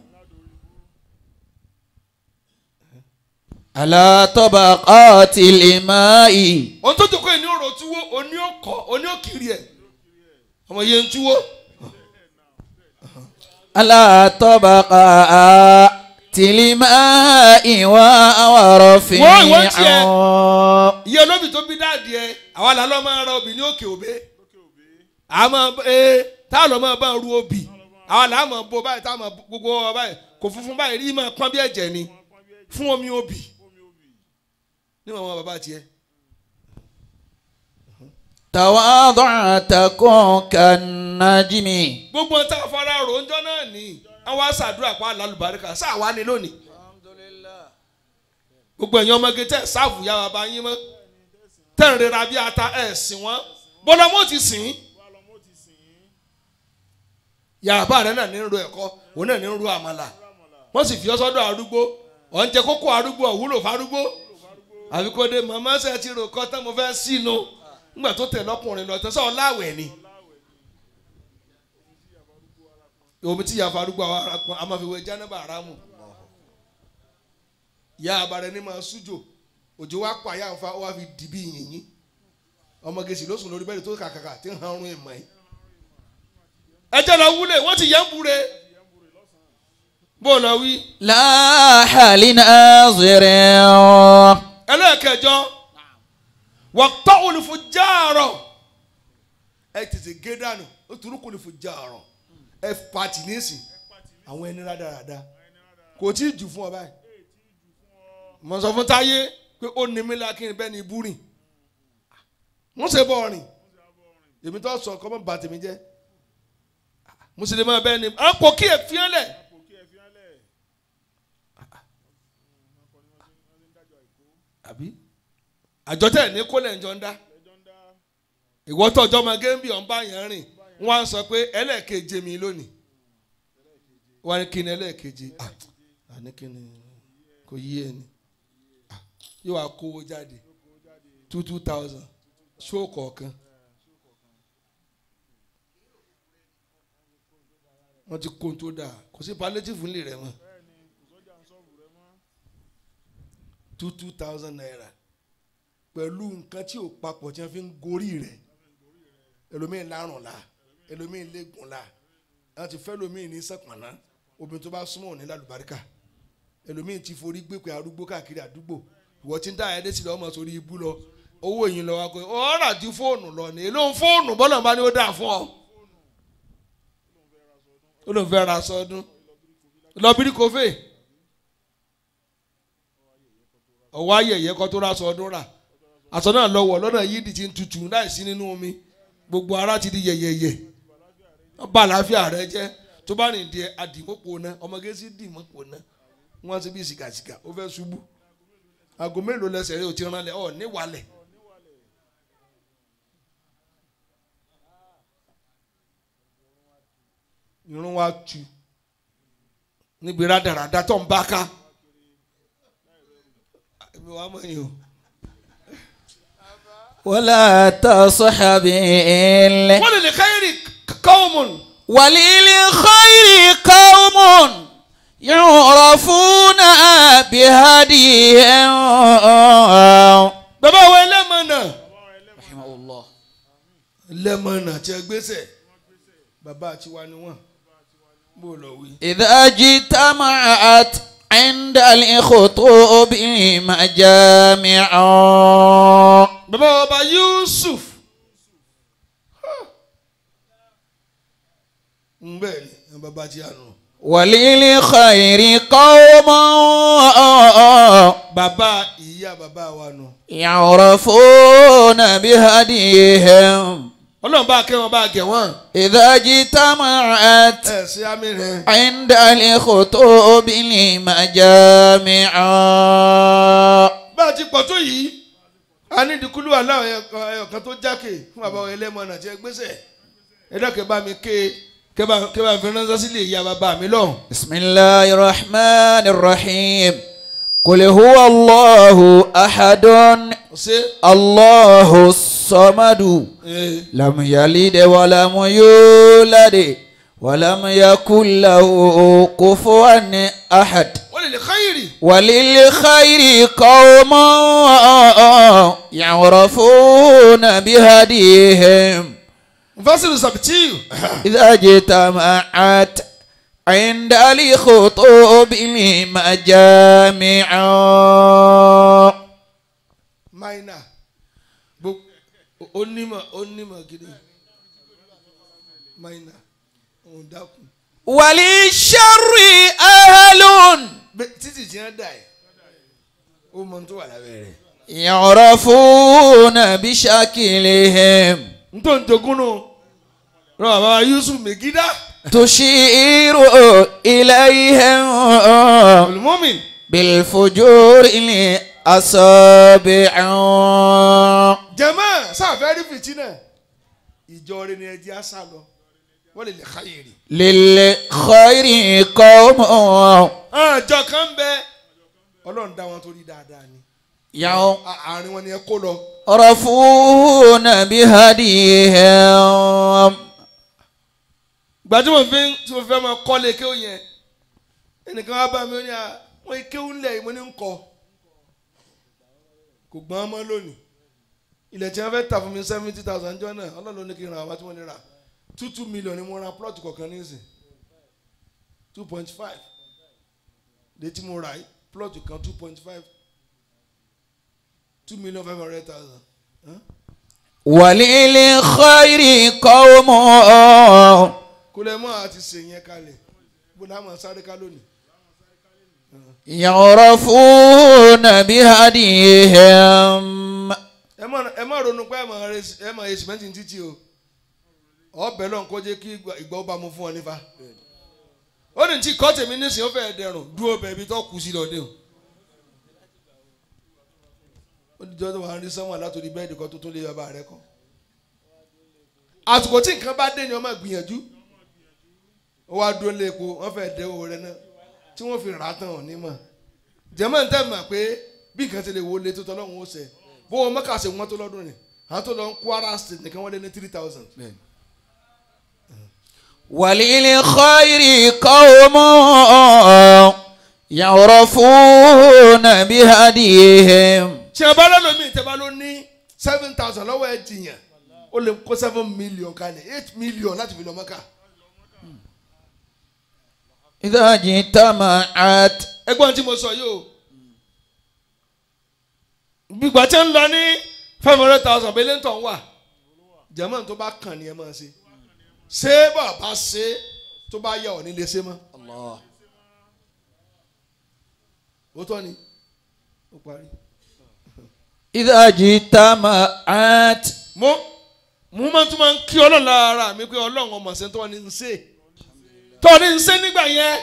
ala tabaqatil ma'i. ohun tó jókòó yìí ní ọ̀rọ̀ túwó oní ọkọ̀ oní òkìrì ẹ̀ ọmọ yẹn ń túwó. ala tabaqatil ma'i wa rafi'in. wọ́n tiẹ̀ iye olóbì tó bí dáàdì ẹ̀ àwa làlọ́ máa ra obì ní òkè òbé àmọ́ tá a lọ máa bá ń ru obì àwọn làá máa bo báyìí tá a máa gbogbo wa báyìí kò funfun báyìí rí máa pọ́n bí ẹ̀jẹ̀ ni fún omi obì níwọ̀n wọn bàbá tiẹ̀. تواضعت كن كالنجم. gbogbo tá a fara ròǹjọ́ náà ní àwọn aṣàdúrà pa àlálùbáríkà sáà wá ní lónìí. gbogbo ẹ̀yin ọmọge tẹ̀ sáàfù ya bàbá yín mọ́ tẹ̀ ń rira bí ata ẹ̀ sìn wọ́n bọ́lá mo ti sìn. yàrá rẹ̀ náà ní ń ro ẹ̀kọ́ òun náà ní ń ro àmàlà wọ́n sì fi ọ́ sọ́dọ̀ arúgbó ọ̀ ń jẹ kókó arúgbó ọ̀wúlò fárúgbó àbíkóde màmá ṣe ti rò kọ́ tán mo fẹ́ sínú nígbà tó tẹ̀ lọ́kùnrin lọ tán sọ láwẹ̀ ni omi tí yàfa arúgbó àwọn amáfiwé jánábà aráàmù ìyá abarẹ ní máa sújò òjò wa pa àyà nfa wa fi dìbì yìnyín ọmọge sì ló sùn lórí bẹ́ẹ̀ tó kàkàkà tí ń han ọrùn ìmọ̀ yìí ẹjẹ́ lọ wúlé wọ́n ti yẹ ń bure bó lọ wí. láhàlì nàzìrì. ẹlẹ́ẹ̀kẹjọ wọ́pọ̀ olùfọ̀jàrọ̀ ẹ tètè gé dànù ó turukú olùfọ̀jàrọ̀ ẹ pàtì nísìn àwọn ẹni rádaràda kò tí ì jù fún ọ báyìí mo sọ fún Táyé pé ó ní mi lákìrín bẹ́ẹ̀ ni ibú rìn wọ́n ṣe bọ́ ọ̀rìn èmi tó sọ kọ́ mọ́ bá tèmi jẹ́ mùsùlùmí bẹ́ẹ̀ ni à ń pò kí ẹ fi hàn lẹ̀ àbí àjọ tẹ̀ ní kó lẹ̀ ń jọ ń dá ìwọ́tọ̀ ọjọ́ máa gé ń bì ọ̀ ń bá yẹn rìn wọ́n á sọ pé ẹlẹ́ẹ̀keje mi lónìí wọ́n á ní kí ni ẹlẹ́ẹ̀keje àní kí ni kò yí ẹni yóò wá kówó jáde 2,000 ṣó kọ̀ọ̀kan wọ́n ti kó tó dáa kò sí palliative ńlẹ̀ rẹ̀ mọ́ 2,000 naira pẹ̀lú nǹkan tí ò papọ̀ tí wọ́n fi ń gorí rẹ̀ ẹlòmíín lárùn la ẹlòmíín lẹ́gùn la wọ́n ti fẹ́ ẹlòmíín ní sẹ́pọ̀nà obìnrin tó bá súnmọ́ ní lálùbáríkà ẹlòmíín ti forí gbé pé arúgbó káàkiri àdúgbò ìwọ tí ń dá ẹdẹ sílẹ̀ ọmọ sórí ibú lọ owó yìí lọ wá pé ọ̀rọ̀ àti fóònù lọ ní èlò fóònù bọ́lá bá ní ó dà fún ọ ó lòun fẹ́ ra sọdún lọ bí kò fẹ́ ọwọ́ ayẹyẹ kọ́ tó ra sọdún rà aṣọ náà lọ wọ̀ lọ́nà yídì tí ń tutù láì sí nínú omi gbogbo ara ti di yẹ̀yẹ̀yẹ̀ wọ́n bá àlàáfíà rẹ jẹ́ tó bá rìn di àdìmọ́pọ̀ náà ọmọge sí dìmọ́pọ̀ náà wọ́n ti bí sìgàsìgà ó fẹ́ ṣubú aago mélòó lẹsẹ̀ rẹ ò ti rán lẹ ọ níwàlẹ̀ irun wa tu níbi rádaràda tó ń bá ká èmi wàá mọ̀ yín o. ولا تصحب إلا وللخير قوم وللخير قوم يعرفون بهديهم. bàbá wa ẹlẹ́mọ̀nà رحمه الله. ẹlẹ́mọ̀nà tí ẹ gbèsè bàbá tiwa ni wọ́n bó lọ wí. إذا اجتمعت عند الخطوب مجامع. bàbá ọba Yusuf bẹ́ẹ̀ ni bàbá tí a nù. وللخير قوم bàbá ìyá bàbá wa nù. يعرفون بهديهم. ọlọ́run bá kẹ́ wọn bá gẹ̀ wọ́n. إذا اجتمعت ẹ ṣe àmì rẹ. عند الخطوب مجامع. bá a ti pọ̀ tó yìí a ní ìdíkúlù aláwọ̀ ẹ̀yọ̀kan tó jákè fún bàbá wa ẹlẹ́mọ̀nà tí ẹ gbèsè ẹ̀dọ́kẹ́ bá mi kẹ́ bá fi ránṣẹ́ sílé ìyá bàbá mi lọ́hùn. بسم الله الرحمن الرحيم. قل هو الله أحد الله الصمد لم يلد ولم يولد ولم يكن له كفوا أحد. وللخير قوم يعرفون بهديهم. مفسر سبتي إذا اجتمعت عند الخطوب مجامع. minor onímọ̀ gidi máìnà òun dákun. وللشر أهل títí tí wọ́n dà ẹ́ ó mọ tó wà lábẹ́ rẹ̀. يعرفون بشكلهم n tó ń jogún nù rọ bàbá Yusuf Megida. تشير إليهم olùmọ́mìn. بالفجور الأصابع. jẹ́mọ́ sáfẹ́rí fìtínà ìjọ rẹ̀ ni ẹjẹ́ á sá lọ wọ́n lè káyèrè. للخير قوم àjọ kan bẹ ọlọ́run dá wọn torí dáadáa ni. àárín wọn ni ẹ kó lọ. يعرفون بهديهم. gbajúmọ̀ tí mo fẹ́ máa kọ́lé kéwù yẹn ẹnìkan wá bá mi ó ní àwọn kéwù ńlẹ̀ mo ní ń kọ́ kò gbọ́n ọmọ lónìí ilẹ̀ tí wọ́n fẹ́ tà fún mi 70,000 jọ náà ọlọ́run ló ní kí n ra àwọn tí wọ́n lè rà 2 million ni mo ra plot kọ̀ọ̀kan ní ìsìn 2.5 létí mo rà plot kan 2.5 2,500,000. وللخير قوم kò lè mọ́ àti sèyẹn kalẹ̀ bó dáa mọ̀ sáré ká lónìí. يعرفون بهديهم. ẹ má ronú pé ẹ má yẹ sìmẹ́ntì títì o ọbẹ̀ lọ́n kó jẹ́ kí ìgbà ó bá mu fún ọ nífa. ó ní tí kọ́ tèmi nísìnyí ó fẹ́ dẹrùn dúró bẹ̀ ibi tó kù sí lọ́dẹ o. ó ní jọ́ tó wà á rí sọ́mọ́ látòrí bẹ́ẹ̀dì kan tó tún lé bàbá rẹ kọ́. àsìkò tí nǹkan bá dé ni ọmọ gbìyànjú ó wá dúró lé epo wọ́n fẹ́ dẹ́ owó rẹ náà tí wọ́n fi rà á tán ọ̀ ní mọ̀. jẹ́mọ̀ ń tẹ́ mọ̀ pé bí nǹkan ti lè wo lé tó tọ́ lọ́hùn ó sẹ̀ bó wọn mọ́kà ṣe wọ́n tó lọ́dún ni àwọn tó lọ ń Kwara State nìkan wọ́n lé ní 3,000. وللخير قوم يعرفون بهديهم. tí a bá lọ́dọ̀ mi ìtẹ́bá ló ní 7,000 lọ́wọ́ ẹ̀ jìyàn ó lè kó 7 million kalẹ̀ 8 million láti fi lọ mọ́kà. إذا اجتمعت. ẹgbọ́n tí mo sọ yìí o gbígbà tí ń lọ ní 500,000 bẹ́lẹ̀ ń tàn wà jẹ́mọ̀ tó bá kàn ní ẹ máa ṣe ṣé bàbá ṣe tó bá yà ọ́ nílé ṣe mọ́. ó tọ́ ni ó parí. إذا اجتمعت. mo máa tún máa ń kí ọlọ́run lára mi pé ọlọ́run ọmọ ṣe tó ní ń ṣe tó ní ń ṣe nígbà yẹn.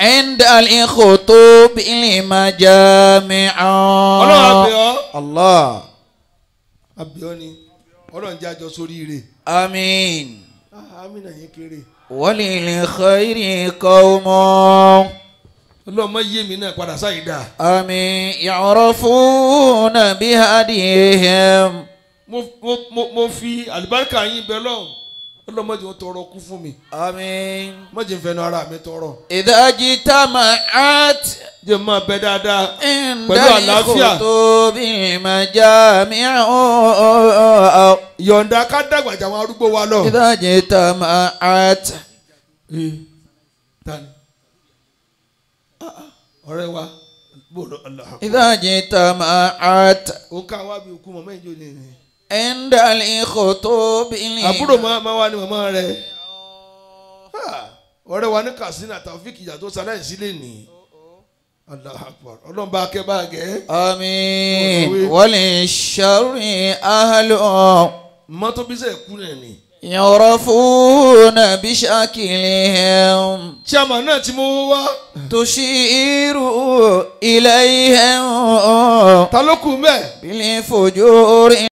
عند الخطوب المجامع. ọlọ́run àbẹ̀ọ́. الله. àbẹ̀ọ́ ni ọlọ́run jẹ́ àjọ sórí ire. آمين. àmín náà yín kéré. وللخير قوم. ọlọ́run má yé mi náà padà sáyé dáa. آمين. يعرفون بهديهم. mo fi àlùbáríkà yín bẹ lọ́hùn ọlọ́run má jẹ́ wọ́n tọrọ kú fún mi. آمين. má jẹ́ n fẹnu ara mi tọrọ. إذا اجتمعت. jẹ́ máa bẹ dáadáa عند pẹ̀lú àlàáfíà. الخطوب المجامع. yọ̀ǹda ká dàgbà jà àwọn arúgbó wa lọ. إذا اجتمعت. tani ọ̀rẹ́ wa bòrò إذا اجتمعت. ó ká wá bí òkú mọ̀mọ́ ìjọ ni. عند الخطوب. àbúrò máa wá ní màmá rẹ̀ ọ̀rẹ́ wa ní Katsina Taofik ìyá tó sálẹ̀ sílẹ̀ ní. Allahu Akbar ọlọ́run bá kẹ́ bá gẹ́. آمين. وللشر أهل. mọ́tò bí sẹ́ kú náà ni. يعرفون بشكلهم. chairman náà ti mú wá. تشير إليهم ta ló kù mẹ́. بالفجور